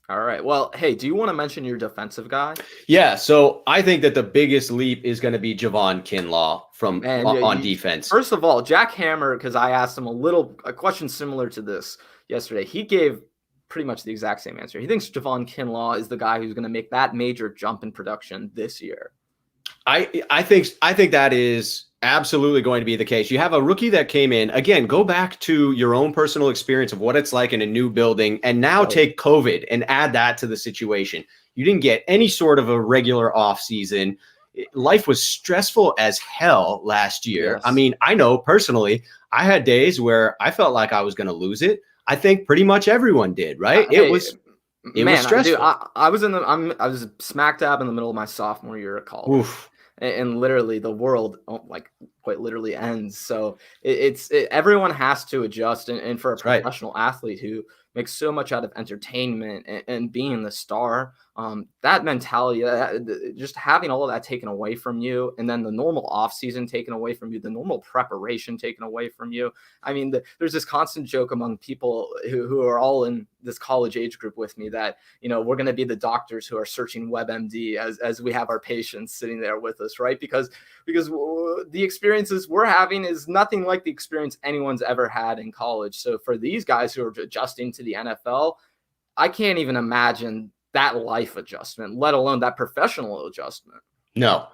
All right. Well, hey, do you want to mention your defensive guy? Yeah, so I think that the biggest leap is going to be Javon Kinlaw on defense. First of all, Jack Hammer, because I asked him a question similar to this yesterday. He gave pretty much the exact same answer. He thinks Javon Kinlaw is the guy who's going to make that major jump in production this year. I think that is absolutely going to be the case. You have a rookie that came in. Again, go back to your own personal experience of what it's like in a new building, and now take COVID and add that to the situation. You didn't get any sort of a regular off season. Life was stressful as hell last year. Yes. I mean, I know personally, I had days where I felt like I was going to lose it. I think pretty much everyone did, right? It was stressful. Dude, I was smack dab in the middle of my sophomore year of college. Oof. And literally the world quite literally ends. So everyone has to adjust. And for a professional athlete who makes so much out of entertainment and being the star, that mentality, just having all of that taken away from you, and then the normal off season taken away from you, the normal preparation taken away from you. I mean, there's this constant joke among people who are all in this college age group with me that, we're going to be the doctors who are searching WebMD as we have our patients sitting there with us, right? Because the experiences we're having is nothing like the experience anyone's ever had in college. So for these guys who are adjusting to the NFL, I can't even imagine that life adjustment, let alone that professional adjustment. No,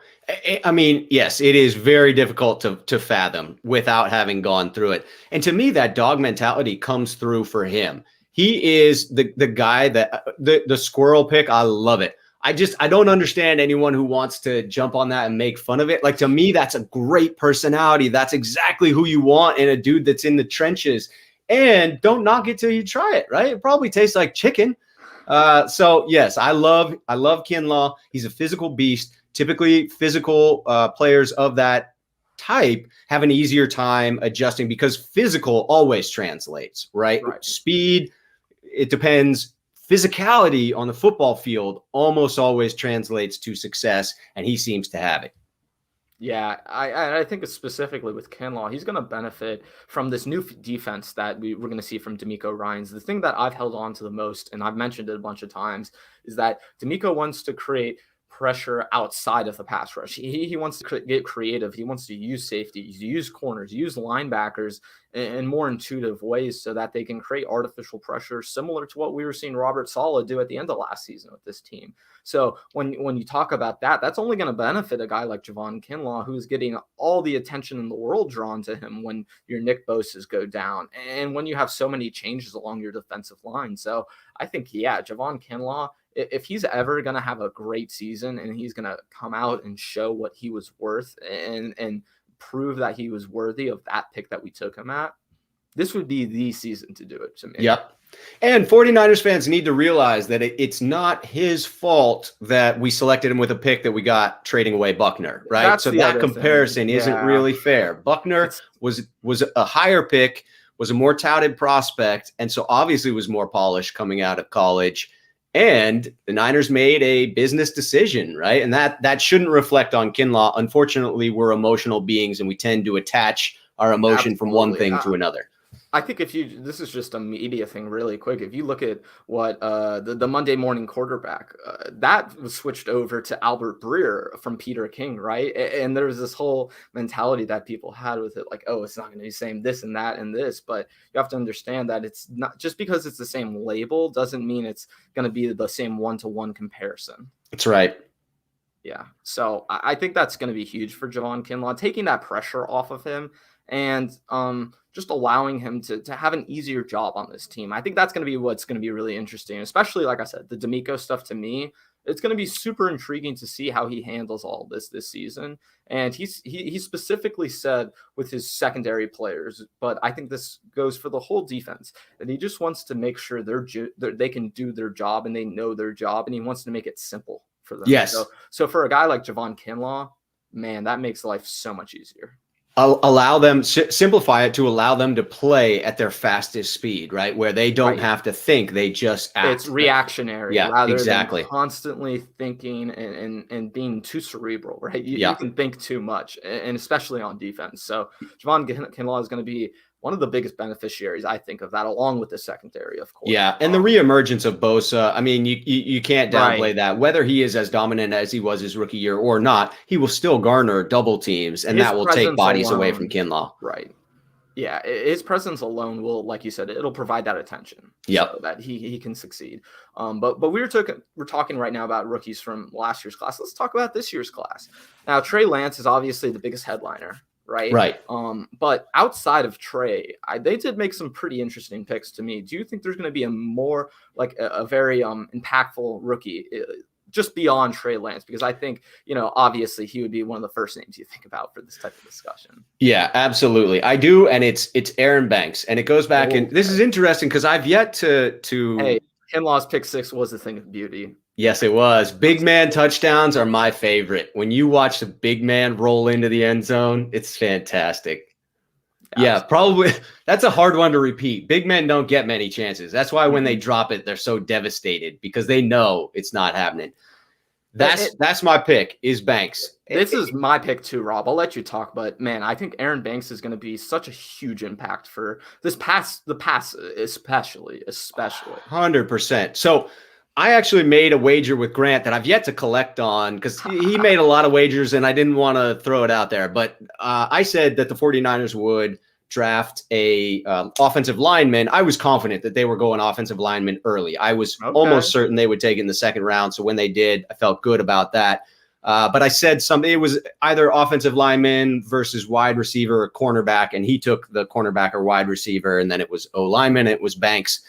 I mean, yes, it is very difficult to fathom without having gone through it. And to me, that dog mentality comes through for him. He is the guy that the squirrel pick. I love it. I don't understand anyone who wants to jump on that and make fun of it. Like, to me, that's a great personality. That's exactly who you want in a dude that's in the trenches. And don't knock it till you try it, right? It probably tastes like chicken. So yes, I love Kinlaw. He's a physical beast. Typically physical players of that type have an easier time adjusting because physical always translates, right? Speed, it depends. Physicality on the football field almost always translates to success, and he seems to have it. Yeah, I think specifically with Kinlaw, he's going to benefit from this new defense that we're going to see from D'Amico Ryans. The thing that I've held on to the most, and I've mentioned it a bunch of times, is that D'Amico wants to create pressure outside of the pass rush. He wants to get creative. He wants to use safeties, use corners, use linebackers in more intuitive ways so that they can create artificial pressure similar to what we were seeing Robert Saleh do at the end of last season with this team. So when you talk about that, that's only going to benefit a guy like Javon Kinlaw, who's getting all the attention in the world drawn to him when your Nick Bosa's go down and when you have so many changes along your defensive line. So I think, Javon Kinlaw if he's ever going to have a great season and he's going to come out and show what he was worth and prove that he was worthy of that pick that we took him at, this would be the season to do it to me. Yep. And 49ers fans need to realize that it's not his fault that we selected him with a pick that we got trading away Buckner, right? That's so that comparison thing. isn't really fair. Buckner was a higher pick, was a more touted prospect, and so obviously was more polished coming out of college. And the Niners made a business decision, right? And that shouldn't reflect on Kinlaw. Unfortunately, we're emotional beings and we tend to attach our emotion from one thing to another. I think this is just a media thing really quick. If you look at what the Monday morning quarterback, that was switched over to Albert Breer from Peter King, right? And there was this whole mentality that people had with it, like, oh, it's not going to be the same this and that and this. But you have to understand that it's not just because it's the same label doesn't mean it's going to be the same one-to-one comparison. That's right. Yeah. So I think that's going to be huge for Javon Kinlaw, taking that pressure off of him and just allowing him to have an easier job on this team. I think that's going to be what's going to be really interesting, especially, like I said, the D'Amico stuff. To me, it's going to be super intriguing to see how he handles all this season. And he specifically said with his secondary players, but I think this goes for the whole defense, that he just wants to make sure they can do their job and they know their job, and he wants to make it simple for them. Yes. So for a guy like Javon Kinlaw, man, that makes life so much easier. Allow them, simplify it to allow them to play at their fastest speed, right? Where they don't have to think, they just act. It's reactionary, rather than constantly thinking and being too cerebral, right? You can think too much, and especially on defense. So Javon Kinlaw is going to be one of the biggest beneficiaries, I think, of that, along with the secondary, of course. Yeah, and the reemergence of Bosa, I mean, you can't downplay that. Whether he is as dominant as he was his rookie year or not, he will still garner double teams, and that will take bodies away from Kinlaw. Right. Yeah, his presence alone will, like you said, it'll provide that attention so that he can succeed. But we're talking right now about rookies from last year's class. Let's talk about this year's class. Now, Trey Lance is obviously the biggest headliner. Right. But outside of Trey, they did make some pretty interesting picks to me. Do you think there's going to be a more like a very impactful rookie just beyond Trey Lance? Because I think, obviously he would be one of the first names you think about for this type of discussion. Yeah, absolutely. I do. And it's Aaron Banks. And it goes back and this is interesting because I've yet to. Hey, Kinlaw's pick 6 was a thing of beauty. Yes, it was. Big man touchdowns are my favorite. When you watch the big man roll into the end zone, it's fantastic. Yeah, probably. That's a hard one to repeat. Big men don't get many chances. That's why when they drop it, they're so devastated because they know it's not happening. That's my pick is Banks. This is my pick too, Rob. I'll let you talk, but man, I think Aaron Banks is going to be such a huge impact for the pass especially. 100%. So I actually made a wager with Grant that I've yet to collect on because he made a lot of wagers and I didn't want to throw it out there. But I said that the 49ers would draft a offensive lineman. I was confident that they were going offensive lineman early. I was almost certain they would take it in the second round. So when they did, I felt good about that. But I said something. It was either offensive lineman versus wide receiver or cornerback. And he took the cornerback or wide receiver. And then it was O-lineman. It was Banks.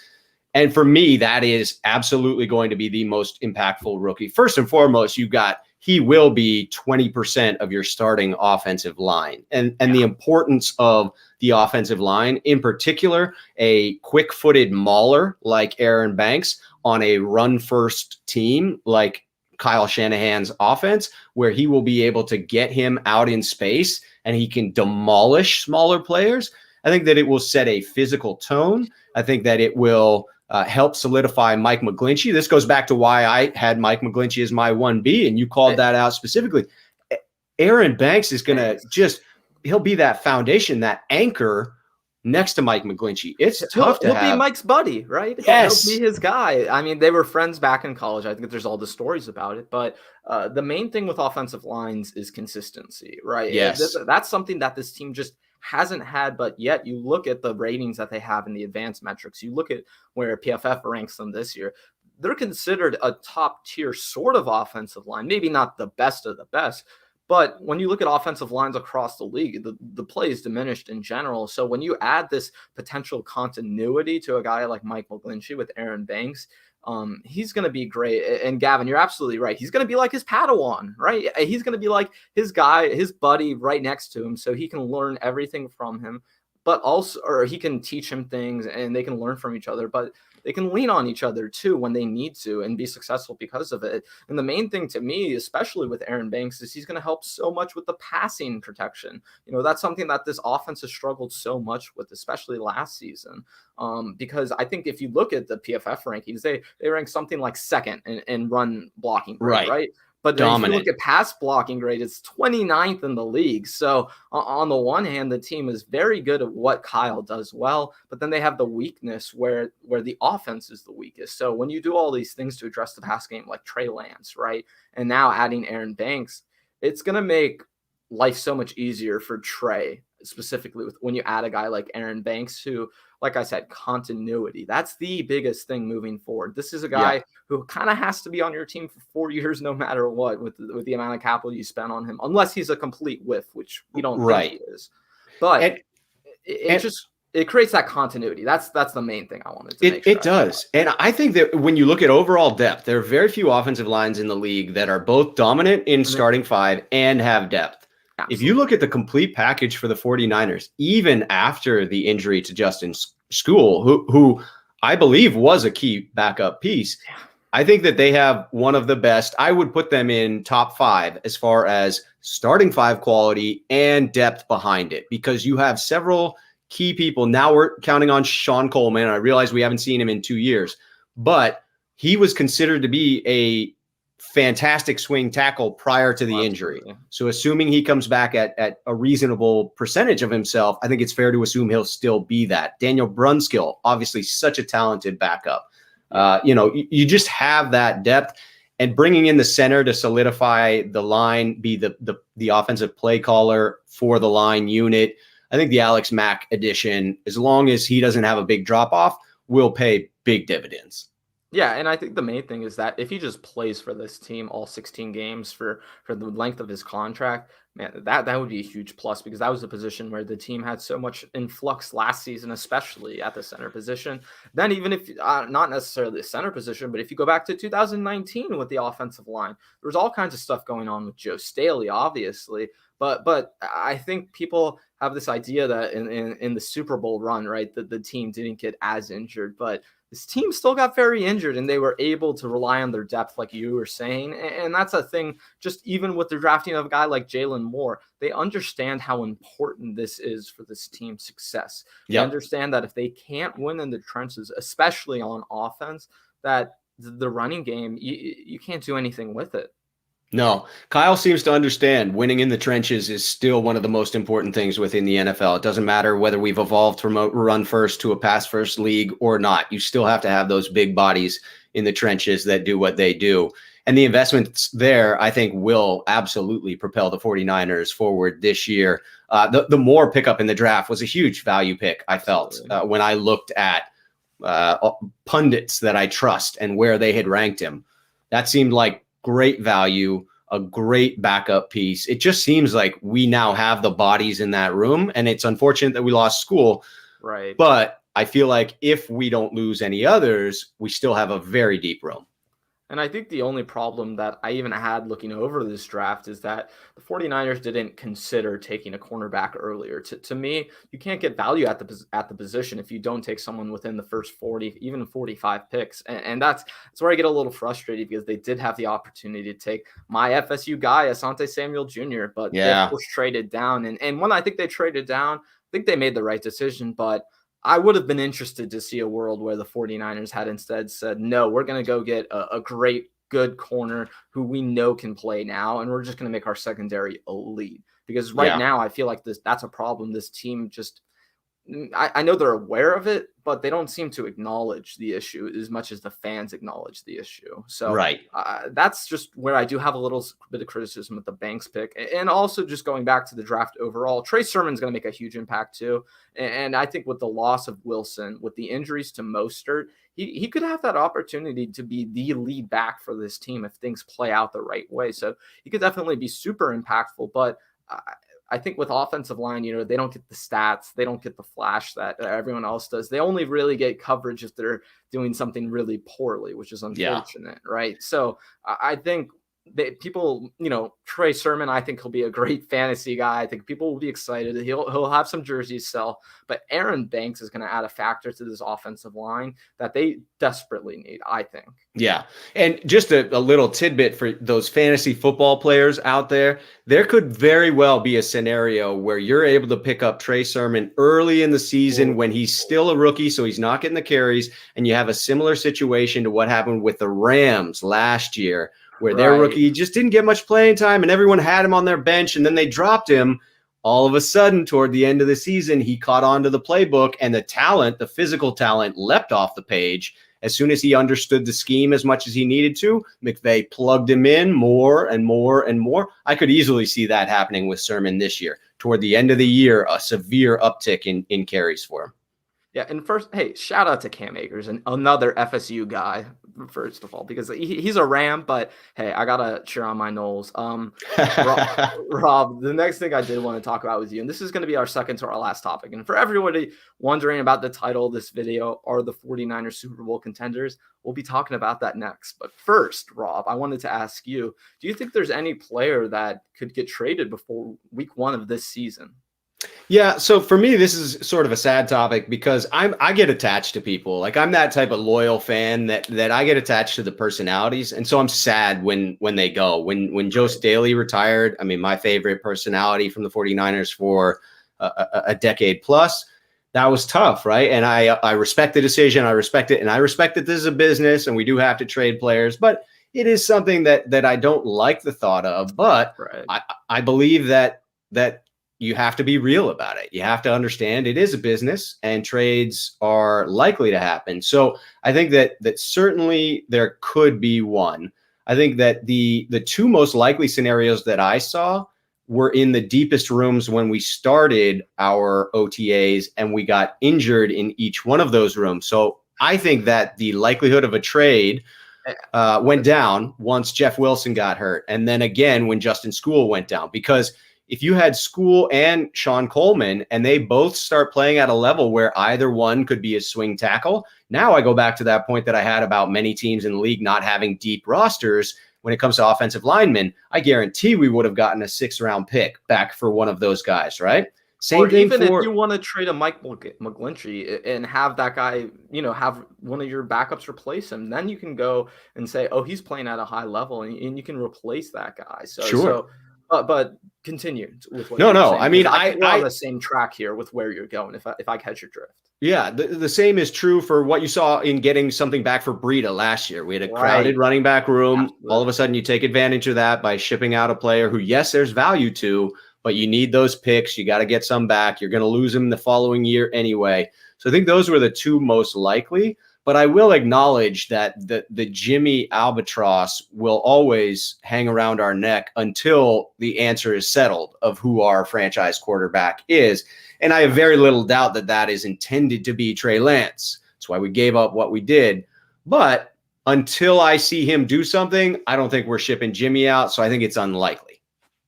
And for me, that is absolutely going to be the most impactful rookie. First and foremost, he will be 20% of your starting offensive line. And the importance of the offensive line, in particular, a quick-footed mauler like Aaron Banks on a run-first team like Kyle Shanahan's offense, where he will be able to get him out in space and he can demolish smaller players. I think that it will set a physical tone. I think that it will help solidify Mike McGlinchey. This goes back to why I had Mike McGlinchey as my 1B, and you called that out specifically. Aaron Banks is going to he'll be that foundation, that anchor next to Mike McGlinchey. It's tough to have. He'll be Mike's buddy, right? Yes. He'll be his guy. I mean, they were friends back in college. I think there's all the stories about it. But the main thing with offensive lines is consistency, right? Yes. That's something that this team just hasn't had, but yet you look at the ratings that they have in the advanced metrics. You look at where PFF ranks them this year. They're considered a top tier sort of offensive line, maybe not the best of the best, but when you look at offensive lines across the league, the play is diminished in general. So when you add this potential continuity to a guy like Mike McGlinchey with Aaron Banks, He's going to be great. And Gavin, you're absolutely right. He's going to be like his Padawan, right? He's going to be like his guy, his buddy right next to him, so he can learn everything from him. But also, or he can teach him things and they can learn from each other, but they can lean on each other too when they need to and be successful because of it. And the main thing to me, especially with Aaron Banks, is he's going to help so much with the passing protection. That's something that this offense has struggled so much with, especially last season. Because I think if you look at the PFF rankings, they rank something like second in run blocking grade, right? But then if you look at pass blocking grade, it's 29th in the league. So on the one hand, the team is very good at what Kyle does well, but then they have the weakness where the offense is the weakest. So when you do all these things to address the pass game, like Trey Lance, right, and now adding Aaron Banks, it's going to make life so much easier for Trey, specifically when you add a guy like Aaron Banks, who, like I said, continuity. That's the biggest thing moving forward. This is a guy who kind of has to be on your team for 4 years, no matter what, with the amount of capital you spend on him, unless he's a complete whiff, which we don't think he is. But it creates that continuity. That's the main thing I wanted to make sure. It does. And I think that when you look at overall depth, there are very few offensive lines in the league that are both dominant in starting five and have depth. Absolutely. If you look at the complete package for the 49ers, even after the injury to Justin Skule, who I believe was a key backup piece, I think that they have one of the best. I would put them in top 5 as far as starting 5 quality and depth behind it, because you have several key people. Now we're counting on Sean Coleman. I realize we haven't seen him in 2 years, but he was considered to be a fantastic swing tackle prior to the injury. So assuming he comes back at a reasonable percentage of himself, I think it's fair to assume he'll still be that. Daniel Brunskill, obviously such a talented backup. You just have that depth, and bringing in the center to solidify the line, be the offensive play caller for the line unit. I think the Alex Mack addition, as long as he doesn't have a big drop off, will pay big dividends. Yeah, and I think the main thing is that if he just plays for this team all 16 games for the length of his contract, man, that would be a huge plus, because that was a position where the team had so much influx last season, especially at the center position. Then even if not necessarily the center position, but if you go back to 2019 with the offensive line, there was all kinds of stuff going on with Joe Staley, obviously. But I think people have this idea that in the Super Bowl run, right, that the team didn't get as injured, but this team still got very injured, and they were able to rely on their depth, like you were saying. And that's a thing, just even with the drafting of a guy like Jalen Moore, they understand how important this is for this team's success. They understand that if they can't win in the trenches, especially on offense, that the running game, you can't do anything with it. No, Kyle seems to understand winning in the trenches is still one of the most important things within the NFL. It doesn't matter whether we've evolved from a run first to a pass first league or not. You still have to have those big bodies in the trenches that do what they do. And the investments there, I think, will absolutely propel the 49ers forward this year. The Moore pickup in the draft was a huge value pick, I felt, when I looked at pundits that I trust and where they had ranked him. That seemed like great value, a great backup piece. It just seems like we now have the bodies in that room, and it's unfortunate that we lost Skule. Right. But I feel like if we don't lose any others, we still have a very deep room. And I think the only problem that I even had looking over this draft is that the 49ers didn't consider taking a cornerback earlier. To me, you can't get value at the position if you don't take someone within the first 40, even 45 picks. And that's where I get a little frustrated, because they did have the opportunity to take my FSU guy, Asante Samuel Jr., but they of course traded down. And when I think they traded down, I think they made the right decision, but I would have been interested to see a world where the 49ers had instead said, no, we're going to go get a great, good corner who we know can play now, and we're just going to make our secondary elite. Because right now I feel like that's a problem. This team just I know they're aware of it, but they don't seem to acknowledge the issue as much as the fans acknowledge the issue. So that's just where I do have a little bit of criticism with the Banks pick. And also just going back to the draft overall, Trey Sermon's going to make a huge impact too. And I think with the loss of Wilson, with the injuries to Mostert, he could have that opportunity to be the lead back for this team if things play out the right way. So he could definitely be super impactful, but I think with offensive line, they don't get the stats, they don't get the flash that everyone else does. They only really get coverage if they're doing something really poorly, which is unfortunate, right? So I think people, Trey Sermon, I think he'll be a great fantasy guy. I think people will be excited. He'll have some jerseys sell, but Aaron Banks is going to add a factor to this offensive line that they desperately need, I think. Yeah. And just a little tidbit for those fantasy football players out there, there could very well be a scenario where you're able to pick up Trey Sermon early in the season when he's still a rookie, so he's not getting the carries, and you have a similar situation to what happened with the Rams last year, where their rookie just didn't get much playing time and everyone had him on their bench and then they dropped him. All of a sudden, toward the end of the season, he caught on to the playbook and the physical talent leapt off the page. As soon as he understood the scheme as much as he needed to, McVay plugged him in more and more and more. I could easily see that happening with Sermon this year. Toward the end of the year, a severe uptick in carries for him. Yeah, and first, hey, shout out to Cam Akers, and another FSU guy, first of all, because he's a Ram, but hey, I gotta cheer on my Knowles. Rob, the next thing I did want to talk about with you, and this is going to be our second to our last topic, and for everybody wondering about the title of this video, are the 49ers Super Bowl contenders? We'll be talking about that next. But first, Rob, I wanted to ask you, do you think there's any player that could get traded before week 1 of this season? Yeah, so for me, this is sort of a sad topic because I get attached to people. Like I'm that type of loyal fan that I get attached to the personalities, and so I'm sad when they go. When Joe Staley retired, I mean, my favorite personality from the 49ers for a decade plus, that was tough, right? And I respect the decision, I respect it, and I respect that this is a business and we do have to trade players, but it is something that I don't like the thought of. But I believe that you have to be real about it. You have to understand it is a business and trades are likely to happen. So I think that certainly there could be one. I think that the two most likely scenarios that I saw were in the deepest rooms when we started our OTAs and we got injured in each one of those rooms. So I think that the likelihood of a trade went down once Jeff Wilson got hurt. And then again, when Justin School went down, because if you had School and Sean Coleman and they both start playing at a level where either one could be a swing tackle, now I go back to that point that I had about many teams in the league not having deep rosters when it comes to offensive linemen. I guarantee we would have gotten a 6th-round pick back for one of those guys, right? Same or thing even for, if you want to trade a Mike McGlinchey and have that guy, have one of your backups replace him, then you can go and say, oh, he's playing at a high level, and you can replace that guy. So, sure. But continue with what No. saying, I mean, we're on the same track here with where you're going. If I catch your drift. Yeah, the same is true for what you saw in getting something back for Breida last year. We had a crowded running back room. Absolutely. All of a sudden, you take advantage of that by shipping out a player who, yes, there's value to, but you need those picks. You got to get some back. You're going to lose them the following year anyway. So I think those were the two most likely. But I will acknowledge that the Jimmy albatross will always hang around our neck until the answer is settled of who our franchise quarterback is. And I have very little doubt that is intended to be Trey Lance. That's why we gave up what we did. But until I see him do something, I don't think we're shipping Jimmy out. So I think it's unlikely.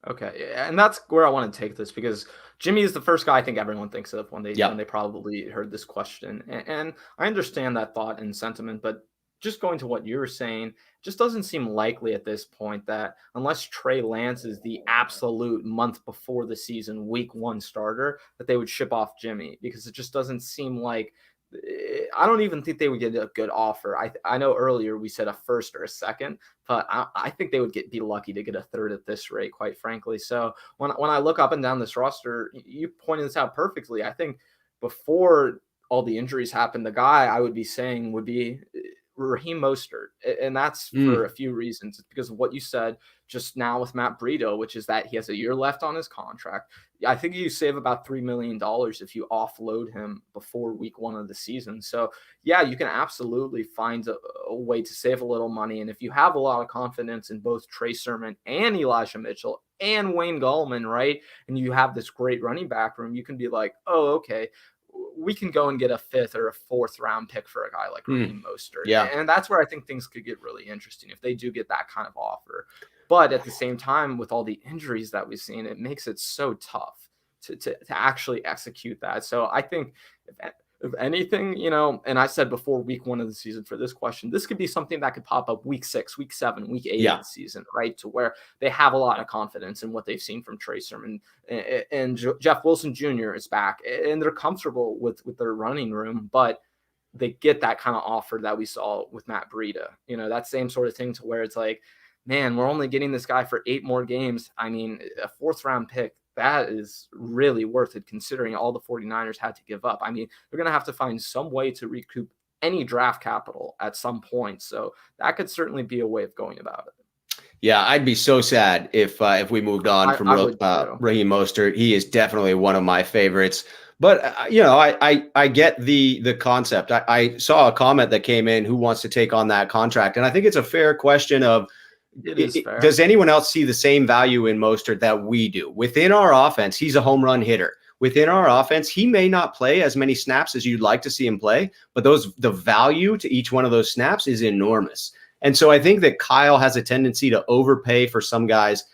Okay. And that's where I want to take this, because Jimmy is the first guy I think everyone thinks of when they probably heard this question. And I understand that thought and sentiment, but just going to what you're saying, just doesn't seem likely at this point that unless Trey Lance is the absolute month before the season, week 1 starter, that they would ship off Jimmy, because it just doesn't seem like, I don't even think they would get a good offer. I know earlier we said a 1st or a 2nd, but I think they would be lucky to get a 3rd at this rate, quite frankly. So when I look up and down this roster, you pointed this out perfectly. I think before all the injuries happened, the guy I would be saying would be Raheem Mostert, and that's for a few reasons. It's because of what you said just now with Matt Breida, which is that he has a year left on his contract. I think you save about $3 million if you offload him before week 1 of the season. So yeah, you can absolutely find a way to save a little money. And if you have a lot of confidence in both Trey Sermon and Elijah Mitchell and Wayne Gallman, right, and you have this great running back room, you can be like, oh, okay, we can go and get a 5th or a 4th round pick for a guy like Raheem Mostert. Yeah. And that's where I think things could get really interesting if they do get that kind of offer. But at the same time, with all the injuries that we've seen, it makes it so tough to actually execute that. So I think if anything, and I said before week 1 of the season for this question, this could be something that could pop up week 6, week 7, week 8 of the season, right? To where they have a lot of confidence in what they've seen from Trey Sermon, and Jeff Wilson Jr. is back, and they're comfortable with their running room, but they get that kind of offer that we saw with Matt Breida, that same sort of thing, to where it's like, man, we're only getting this guy for 8 more games. I mean, a 4th round pick, that is really worth it considering all the 49ers had to give up. I mean, they're going to have to find some way to recoup any draft capital at some point. So that could certainly be a way of going about it. Yeah, I'd be so sad if we moved on from Raheem Mostert. He is definitely one of my favorites. But, I get the concept. I saw a comment that came in, who wants to take on that contract? And I think it's a fair question of, does anyone else see the same value in Mostert that we do? Within our offense, he's a home run hitter. Within our offense, he may not play as many snaps as you'd like to see him play, but the value to each one of those snaps is enormous. And so I think that Kyle has a tendency to overpay for some guys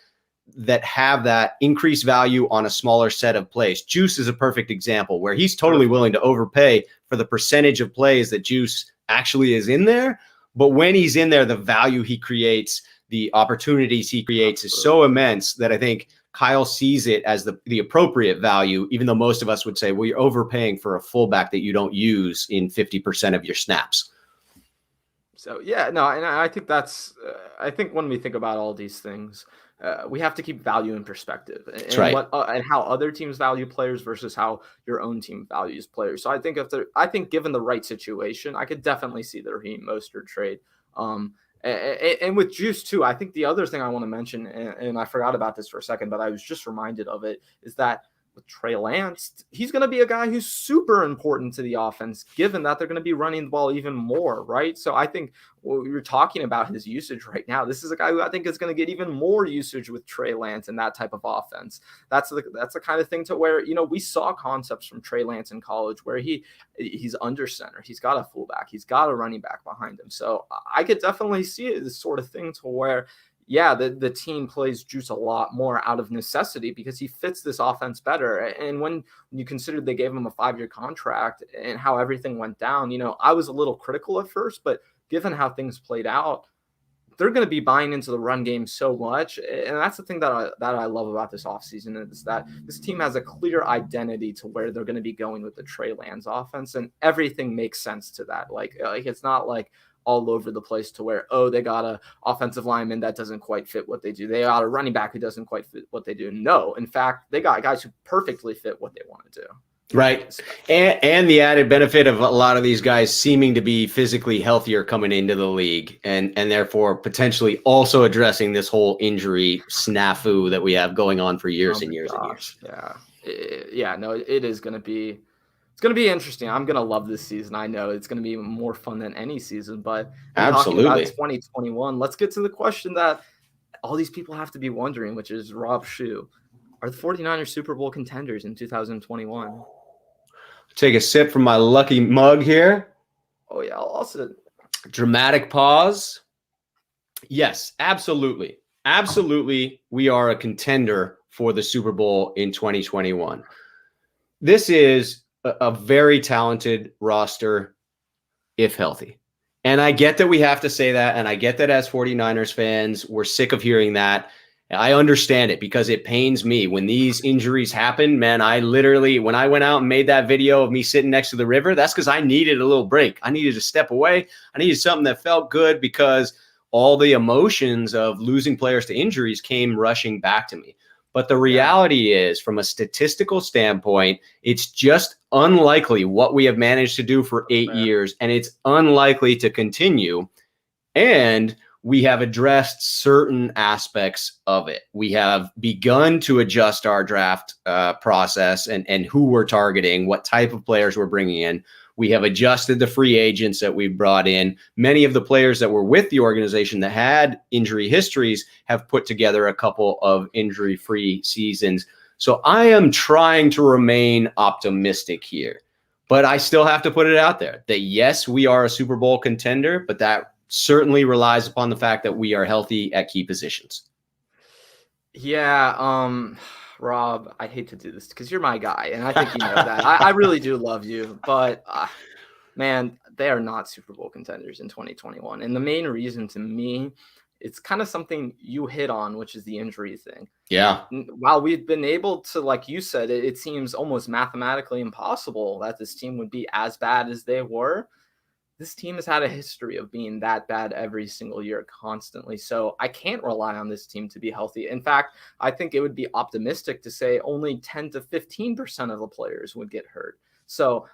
that have that increased value on a smaller set of plays. Juice is a perfect example where he's totally willing to overpay for the percentage of plays that Juice actually is in there. But when he's in there, the value he creates, the opportunities he creates is so immense that I think Kyle sees it as the appropriate value, even though most of us would say, well, you're overpaying for a fullback that you don't use in 50% of your snaps. So, yeah, no, and I think that's I think when we think about all these things, we have to keep value in perspective, and that's right. And how other teams value players versus how your own team values players. So I think given the right situation, I could definitely see the Raheem Mostert trade. And with Juice too, I think the other thing I want to mention, and I forgot about this for a second, but I was just reminded of it, is that with Trey Lance, he's going to be a guy who's super important to the offense, given that they're going to be running the ball even more, right? So I think we were talking about his usage right now. This is a guy who I think is going to get even more usage with Trey Lance and that type of offense. That's the kind of thing to where, we saw concepts from Trey Lance in college where he's under center. He's got a fullback. He's got a running back behind him. So I could definitely see it, this sort of thing, to where, yeah, the team plays Juice a lot more out of necessity because he fits this offense better. And when you consider they gave him a 5-year contract and how everything went down, I was a little critical at first, but given how things played out, they're going to be buying into the run game so much. And that's the thing that I love about this offseason, is that this team has a clear identity to where they're going to be going with the Trey Lance offense, and everything makes sense to that. Like it's not like all over the place to where, they got a offensive lineman that doesn't quite fit what they do. They got a running back who doesn't quite fit what they do. No, in fact, they got guys who perfectly fit what they want to do. Right. And the added benefit of a lot of these guys seeming to be physically healthier coming into the league, and therefore potentially also addressing this whole injury snafu that we have going on for years and years and years. Yeah. No, it is going to be, it's going to be interesting. I'm going to love this season. I know it's going to be more fun than any season, but absolutely. Talking about 2021, let's get to the question that all these people have to be wondering, which is, Rob Schuh, are the 49ers Super Bowl contenders in 2021? Take a sip from my lucky mug here. Oh, yeah. I'll also dramatic pause. Yes, absolutely. Absolutely. We are a contender for the Super Bowl in 2021. This is a very talented roster, if healthy. And I get that we have to say that. And I get that as 49ers fans, we're sick of hearing that. I understand it because it pains me when these injuries happen. Man, I literally, when I went out and made that video of me sitting next to the river, that's because I needed a little break. I needed to step away. I needed something that felt good because all the emotions of losing players to injuries came rushing back to me. But the reality is, from a statistical standpoint, it's just unlikely what we have managed to do for 8 years, and it's unlikely to continue. And we have addressed certain aspects of it. We have begun to adjust our draft process and who we're targeting, what type of players we're bringing in. We have adjusted the free agents that we brought in. Many of the players that were with the organization that had injury histories have put together a couple of injury-free seasons. So I am trying to remain optimistic here, but I still have to put it out there that yes, we are a Super Bowl contender, but that certainly relies upon the fact that we are healthy at key positions. Yeah, Rob, I hate to do this because you're my guy, and I think you know that. I really do love you, but man, they are not Super Bowl contenders in 2021. And the main reason to me, it's kind of something you hit on, which is the injury thing. Yeah. While we've been able to, like you said, it seems almost mathematically impossible that this team would be as bad as they were. This team has had a history of being that bad every single year constantly. So I can't rely on this team to be healthy. In fact, I think it would be optimistic to say only 10 to 15% of the players would get hurt. So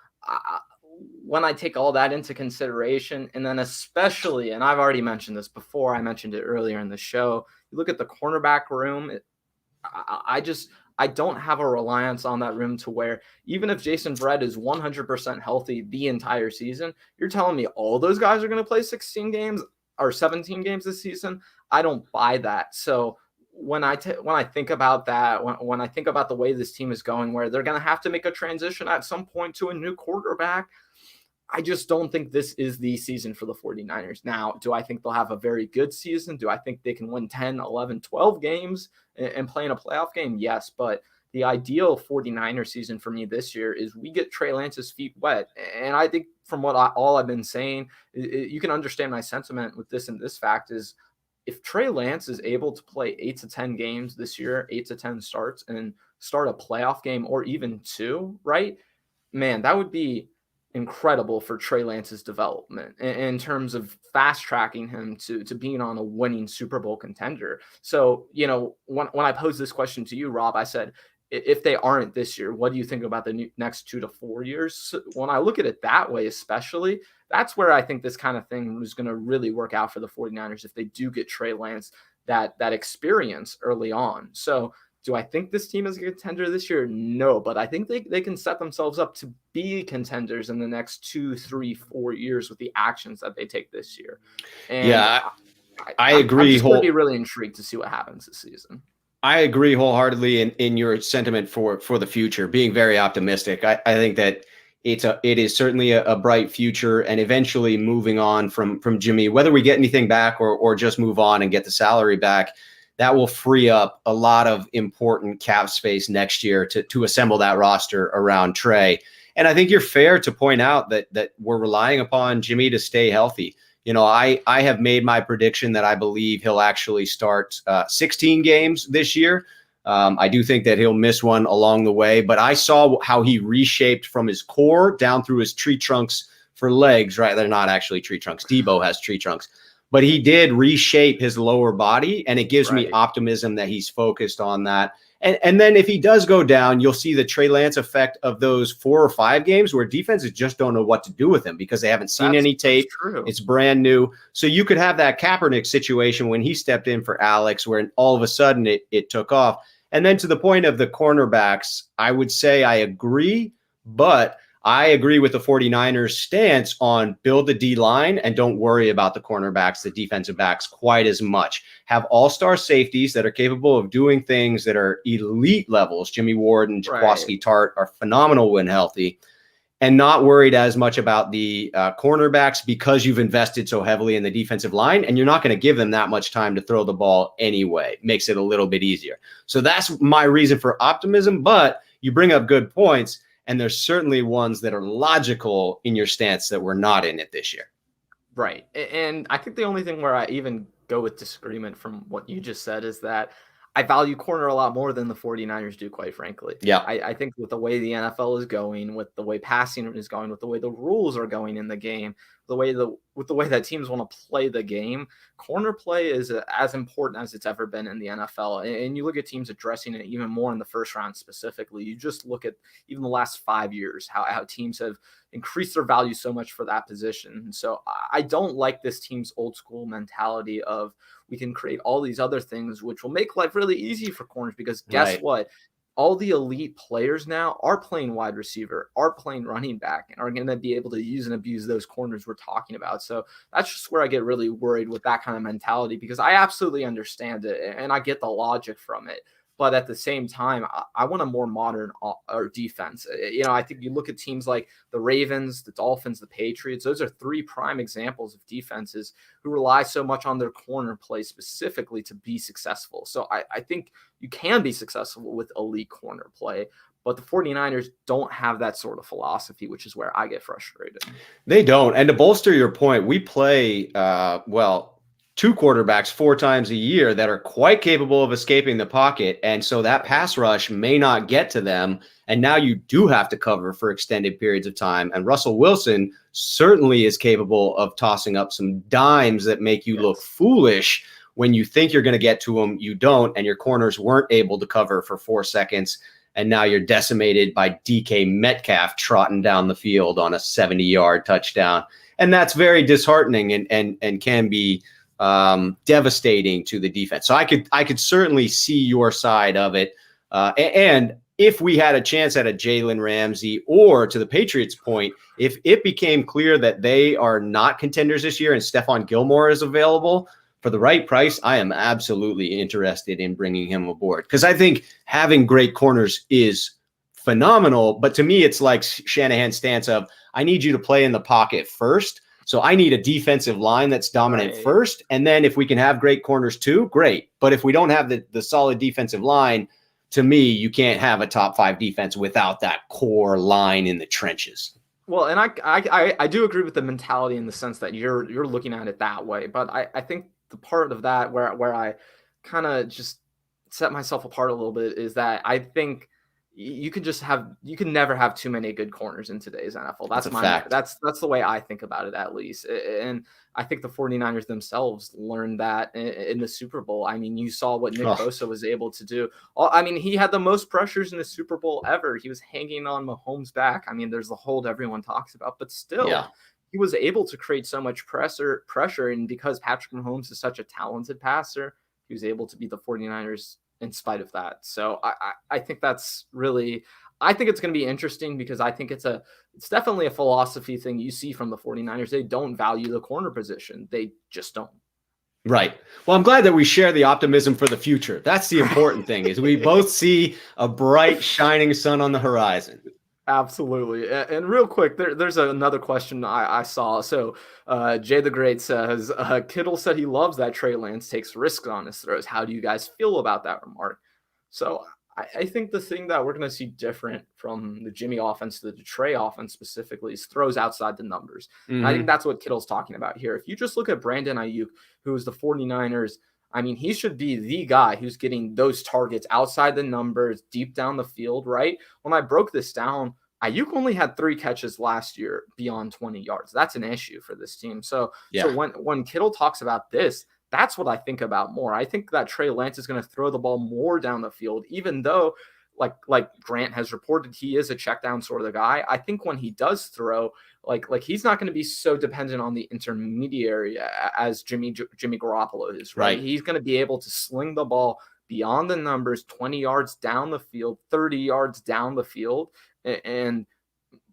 when I take all that into consideration, and then especially, and I've already mentioned this before, I mentioned it earlier in the show, you look at the cornerback room, I don't have a reliance on that room to where even if Jason Verrett is 100% healthy the entire season, you're telling me all those guys are going to play 16 games or 17 games this season? I don't buy that. So when I think about that, when I think about the way this team is going, where they're going to have to make a transition at some point to a new quarterback, I just don't think this is the season for the 49ers. Now, do I think they'll have a very good season? Do I think they can win 10, 11, 12 games and play in a playoff game? Yes, but the ideal 49er season for me this year is we get Trey Lance's feet wet. And I think from what all I've been saying, you can understand my sentiment with this, and this fact is if Trey Lance is able to play 8 to 10 games this year, 8 to 10 starts, and start a playoff game or even two, right? Man, that would be incredible for Trey Lance's development in terms of fast tracking him to being on a winning Super Bowl contender. So, when I posed this question to you, Rob, I said, if they aren't this year, what do you think about the next 2 to 4 years? So when I look at it that way, especially, that's where I think this kind of thing is going to really work out for the 49ers if they do get Trey Lance that experience early on. So do I think this team is a contender this year? No, but I think they can set themselves up to be contenders in the next 2, 3, 4 years with the actions that they take this year. And yeah, I agree. I'm just going to be really intrigued to see what happens this season. I agree wholeheartedly in your sentiment for the future, being very optimistic. I think that it is certainly a bright future, and eventually moving on from Jimmy, whether we get anything back or just move on and get the salary back, that will free up a lot of important cap space next year to assemble that roster around Trey. And I think you're fair to point out that we're relying upon Jimmy to stay healthy. I have made my prediction that I believe he'll actually start 16 games this year. I do think that he'll miss one along the way, but I saw how he reshaped from his core down through his tree trunks for legs, right? They're not actually tree trunks. Debo has tree trunks. But he did reshape his lower body, and it gives me optimism that he's focused on that. And then if he does go down, you'll see the Trey Lance effect of those 4 or 5 games where defenses just don't know what to do with him because they haven't seen any tape. It's brand new. So you could have that Kaepernick situation when he stepped in for Alex, where all of a sudden it took off. And then to the point of the cornerbacks, I would say I agree, but I agree with the 49ers stance on build the D-line and don't worry about the cornerbacks, the defensive backs quite as much. Have all-star safeties that are capable of doing things that are elite levels. Jimmy Ward and Jaquiski Tart are phenomenal when healthy, and not worried as much about the cornerbacks because you've invested so heavily in the defensive line, and you're not going to give them that much time to throw the ball anyway. Makes it a little bit easier. So that's my reason for optimism, but you bring up good points. And there's certainly ones that are logical in your stance that we're not in it this year. Right. And I think the only thing where I even go with disagreement from what you just said is that I value corner a lot more than the 49ers do, quite frankly. Yeah. I think with the way the NFL is going, with the way passing is going, with the way the rules are going in the game, with the way that teams want to play the game, corner play is as important as it's ever been in the NFL. And you look at teams addressing it even more in the first round specifically. You just look at even the last 5 years, how teams have increased their value so much for that position. And so I don't like this team's old school mentality of we can create all these other things, which will make life really easy for corners because guess what? All the elite players now are playing wide receiver, are playing running back, and are going to be able to use and abuse those corners we're talking about. So that's just where I get really worried with that kind of mentality because I absolutely understand it and I get the logic from it. But at the same time, I want a more modern defense. I think you look at teams like the Ravens, the Dolphins, the Patriots. Those are three prime examples of defenses who rely so much on their corner play specifically to be successful. So I think you can be successful with elite corner play. But the 49ers don't have that sort of philosophy, which is where I get frustrated. They don't. And to bolster your point, we play, two quarterbacks 4 times a year that are quite capable of escaping the pocket. And so that pass rush may not get to them. And now you do have to cover for extended periods of time. And Russell Wilson certainly is capable of tossing up some dimes that make you look foolish. When you think you're going to get to them, you don't. And your corners weren't able to cover for 4 seconds. And now you're decimated by DK Metcalf trotting down the field on a 70-yard touchdown. And that's very disheartening and can be devastating to the defense. So I could certainly see your side of it. And if we had a chance at a Jalen Ramsey, or to the Patriots' point, if it became clear that they are not contenders this year and Stephon Gilmore is available for the right price, I am absolutely interested in bringing him aboard, because I think having great corners is phenomenal. But to me, it's like Shanahan's stance of, I need you to play in the pocket first. So I need a defensive line that's dominant first. And then if we can have great corners too, great. But if we don't have the solid defensive line, to me, you can't have a top 5 defense without that core line in the trenches. Well, and I do agree with the mentality in the sense that you're looking at it that way. But I think the part of that where I kind of just set myself apart a little bit is that I think you can never have too many good corners in today's NFL. That's the way I think about it, at least. And I think the 49ers themselves learned that in the Super Bowl. I mean, you saw what Nick Bosa was able to do. I mean, he had the most pressures in the Super Bowl ever. He was hanging on Mahomes' back. I mean, there's the hold everyone talks about, but still, he was able to create so much pressure. And because Patrick Mahomes is such a talented passer, he was able to beat the 49ers in spite of that. So I think that's really, I think it's going to be interesting, because I think it's definitely a philosophy thing you see from the 49ers. They don't value the corner position. They just don't. Right. Well, I'm glad that we share the optimism for the future. That's the important thing, is we both see a bright, shining sun on the horizon. Absolutely. And real quick, there's another question I saw. So Jay the Great says, Kittle said he loves that Trey Lance takes risks on his throws. How do you guys feel about that remark? So I think the thing that we're going to see different from the Jimmy offense to the Trey offense specifically is throws outside the numbers. Mm-hmm. And I think that's what Kittle's talking about here. If you just look at Brandon Ayuk, who is the 49ers, I mean, he should be the guy who's getting those targets outside the numbers, deep down the field, right? When I broke this down, Ayuk only had 3 catches last year beyond 20 yards. That's an issue for this team. So when Kittle talks about this, that's what I think about more. I think that Trey Lance is going to throw the ball more down the field, even though, like Grant has reported, he is a check down sort of the guy. I think when he does throw, like he's not going to be so dependent on the intermediary as Jimmy Garoppolo is, right? He's going to be able to sling the ball beyond the numbers, 20 yards down the field, 30 yards down the field, and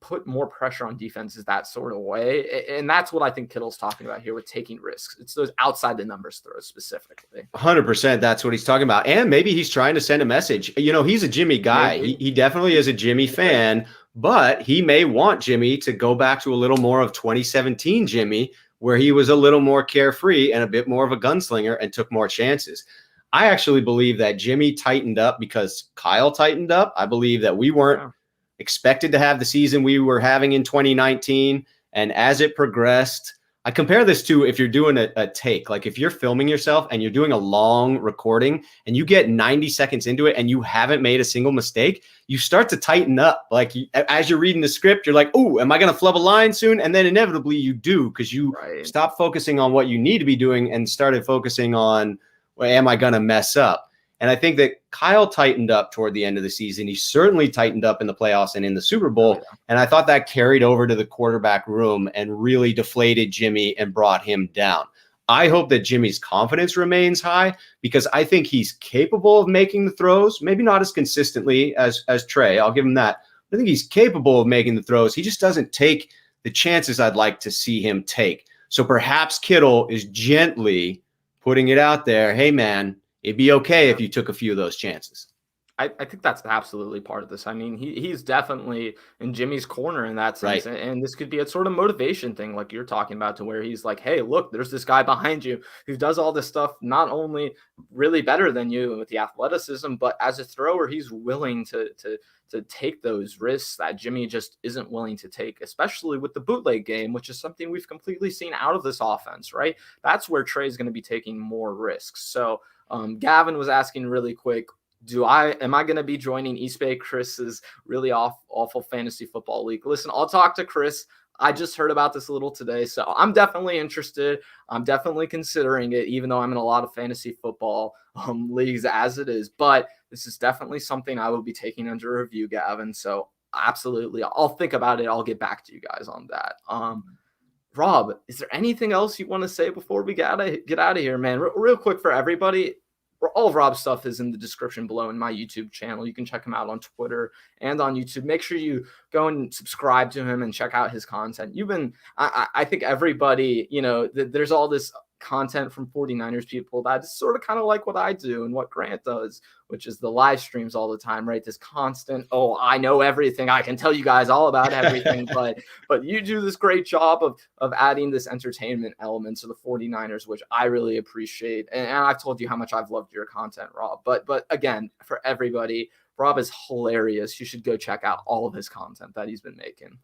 put more pressure on defenses that sort of way. And that's what I think Kittle's talking about here with taking risks. It's those outside the numbers throws specifically. 100%. That's what he's talking about. And maybe he's trying to send a message. He's a Jimmy guy. He definitely is a Jimmy fan, but he may want Jimmy to go back to a little more of 2017 Jimmy, where he was a little more carefree and a bit more of a gunslinger and took more chances. I actually believe that Jimmy tightened up because Kyle tightened up. I believe that we weren't expected to have the season we were having in 2019. And as it progressed, I compare this to if you're doing a take, like if you're filming yourself and you're doing a long recording and you get 90 seconds into it and you haven't made a single mistake, you start to tighten up. Like as you're reading the script, you're like, oh, am I going to flub a line soon? And then inevitably you do, because you stop focusing on what you need to be doing and started focusing on, well, am I going to mess up? And I think that Kyle tightened up toward the end of the season. He certainly tightened up in the playoffs and in the Super Bowl. And I thought that carried over to the quarterback room and really deflated Jimmy and brought him down. I hope that Jimmy's confidence remains high, because I think he's capable of making the throws, maybe not as consistently as Trey. I'll give him that. I think he's capable of making the throws. He just doesn't take the chances I'd like to see him take. So perhaps Kittle is gently putting it out there. Hey, man, it'd be okay if you took a few of those chances. I think that's absolutely part of this. I mean, he's definitely in Jimmy's corner in that sense. Right. And this could be a sort of motivation thing, like you're talking about, to where he's like, hey, look, there's this guy behind you who does all this stuff, not only really better than you with the athleticism, but as a thrower, he's willing to take those risks that Jimmy just isn't willing to take, especially with the bootleg game, which is something we've completely seen out of this offense, right? That's where Trey's going to be taking more risks. So Gavin was asking really quick, am I going to be joining East Bay Chris's really awful fantasy football league? Listen, I'll talk to Chris. I just heard about this a little today, so I'm definitely interested. I'm definitely considering it, even though I'm in a lot of fantasy football leagues as it is. But this is definitely something I will be taking under review, Gavin. So absolutely, I'll think about it. I'll get back to you guys on that. Rob, is there anything else you want to say before we get out of here, man? Real quick for everybody. All of Rob's stuff is in the description below in my YouTube channel. You can check him out on Twitter and on YouTube. Make sure you go and subscribe to him and check out his content. I think everybody, there's all this content from 49ers people that's sort of kind of like what I do and what Grant does, which is the live streams all the time, right? This constant, oh, I know everything. I can tell you guys all about everything, but you do this great job of adding this entertainment element to the 49ers, which I really appreciate. And I've told you how much I've loved your content, Rob. But again, for everybody, Rob is hilarious. You should go check out all of his content that he's been making.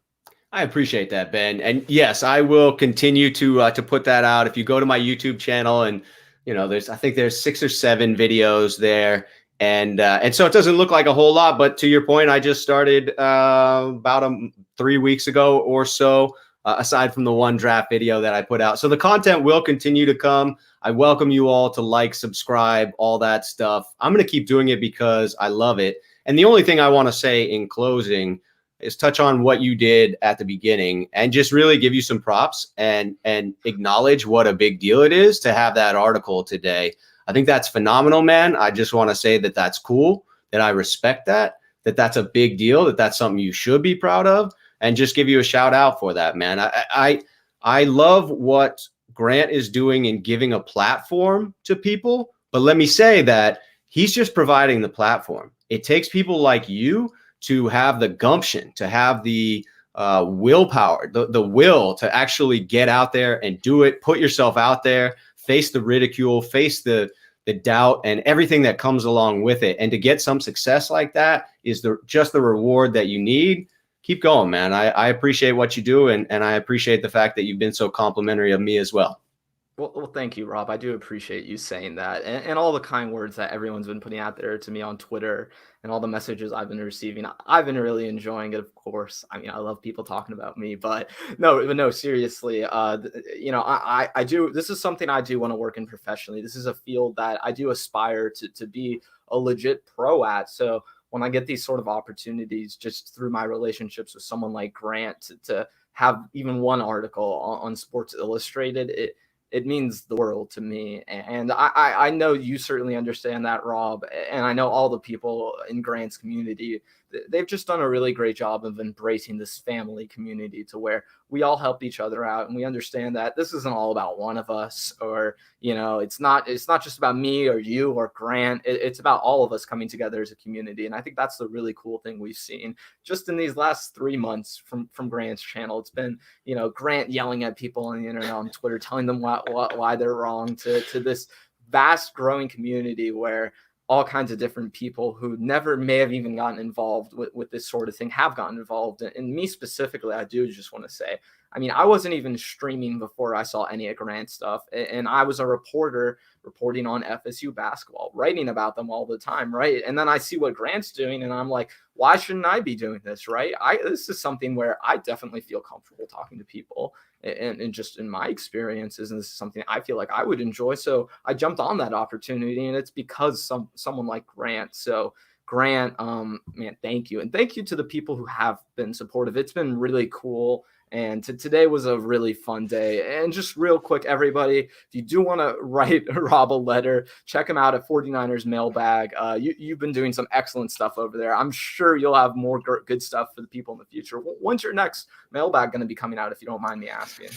I appreciate that, Ben. And yes, I will continue to put that out. If you go to my YouTube channel, and I think there's 6 or 7 videos there, and so it doesn't look like a whole lot. But to your point, I just started about 3 weeks ago or so. Aside from the one draft video that I put out, so the content will continue to come. I welcome you all to like, subscribe, all that stuff. I'm going to keep doing it because I love it. And the only thing I want to say in closing is touch on what you did at the beginning and just really give you some props and acknowledge what a big deal it is to have that article today. I think that's phenomenal, man. I just want to say that that's cool, that I respect that that's a big deal, that's something you should be proud of, and just give you a shout out for that, man. I love what Grant is doing in giving a platform to people, but let me say that he's just providing the platform. It takes people like you to have the gumption, to have the willpower, the will to actually get out there and do it, put yourself out there, face the ridicule, face the doubt and everything that comes along with it. And to get some success like that is just the reward that you need. Keep going, man. I appreciate what you do, and I appreciate the fact that you've been so complimentary of me as well. Well, thank you, Rob. I do appreciate you saying that, and all the kind words that everyone's been putting out there to me on Twitter and all the messages I've been receiving. I've been really enjoying it, of course. I mean, I love people talking about me, but no, seriously, I do. This is something I do want to work in professionally. This is a field that I do aspire to be a legit pro at. So when I get these sort of opportunities, just through my relationships with someone like Grant, to have even one article on Sports Illustrated, it means the world to me. And I know you certainly understand that, Rob. And I know all the people in Grant's community, they've just done a really great job of embracing this family community to where we all help each other out. And we understand that this isn't all about one of us, or, it's not just about me or you or Grant. It's about all of us coming together as a community. And I think that's the really cool thing we've seen just in these last 3 months from Grant's channel. It's been, Grant yelling at people on the internet, on Twitter, telling them why they're wrong, to this vast growing community where all kinds of different people who never may have even gotten involved with this sort of thing have gotten involved. And me specifically, I do just want to say, I mean, I wasn't even streaming before I saw any of Grant stuff. And I was a reporter reporting on FSU basketball, writing about them all the time, right? And then I see what Grant's doing, and I'm like, why shouldn't I be doing this, right? This is something where I definitely feel comfortable talking to people, and just in my experiences, and this is something I feel like I would enjoy. So I jumped on that opportunity, and it's because someone like Grant. So Grant, man, thank you. And thank you to the people who have been supportive. It's been really cool And today was a really fun day. And just real quick, everybody, if you do want to write Rob a letter, check him out at 49ers Mailbag. You've been doing some excellent stuff over there. I'm sure you'll have more good stuff for the people in the future. When's your next mailbag going to be coming out, if you don't mind me asking?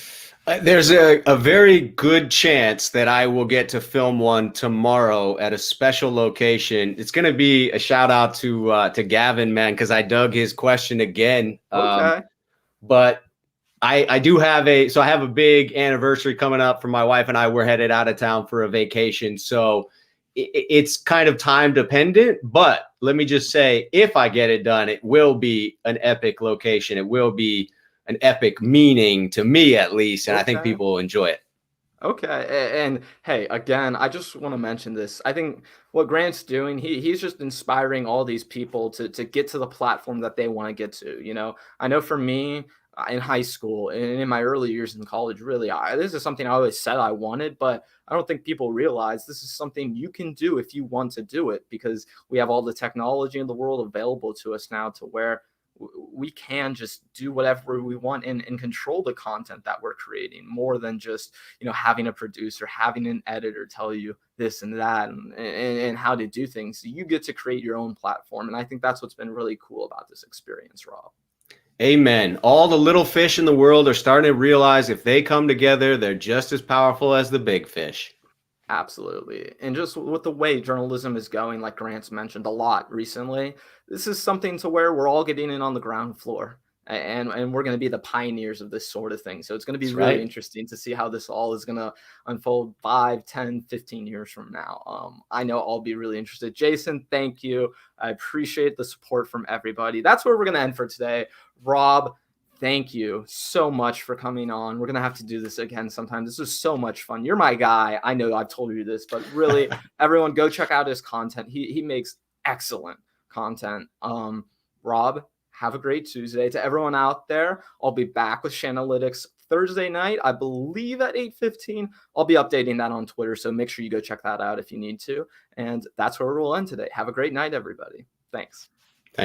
There's a very good chance that I will get to film one tomorrow at a special location. It's going to be a shout out to Gavin, man, because I dug his question again. Okay. But I do have I have a big anniversary coming up for my wife and I. We're headed out of town for a vacation. So it's kind of time dependent, but let me just say, if I get it done, it will be an epic location. It will be an epic meaning to me, at least. And I think people will enjoy it. Okay. And hey, again, I just want to mention this. I think what Grant's doing, he's just inspiring all these people to get to the platform that they want to get to. I know for me, in high school and in my early years in college, really, this is something I always said I wanted, but I don't think people realize this is something you can do if you want to do it, because we have all the technology in the world available to us now to where we can just do whatever we want and control the content that we're creating, more than just, having a producer, having an editor tell you this and that and how to do things. So you get to create your own platform. And I think that's what's been really cool about this experience, Rob. Amen. All the little fish in the world are starting to realize if they come together, they're just as powerful as the big fish. Absolutely. And just with the way journalism is going, like Grant's mentioned a lot recently, this is something to where we're all getting in on the ground floor. And we're going to be the pioneers of this sort of thing. So it's going to be really interesting to see how this all is going to unfold 5, 10, 15 years from now. I know I'll be really interested. Jason, thank you. I appreciate the support from everybody. That's where we're going to end for today. Rob, thank you so much for coming on. We're going to have to do this again sometime. This was so much fun. You're my guy. I know I've told you this, but really, everyone go check out his content. He makes excellent content. Rob, have a great Tuesday. To everyone out there, I'll be back with Shanalytics Thursday night, I believe at 8:15. I'll be updating that on Twitter, so make sure you go check that out if you need to. And that's where we'll end today. Have a great night, everybody. Thanks.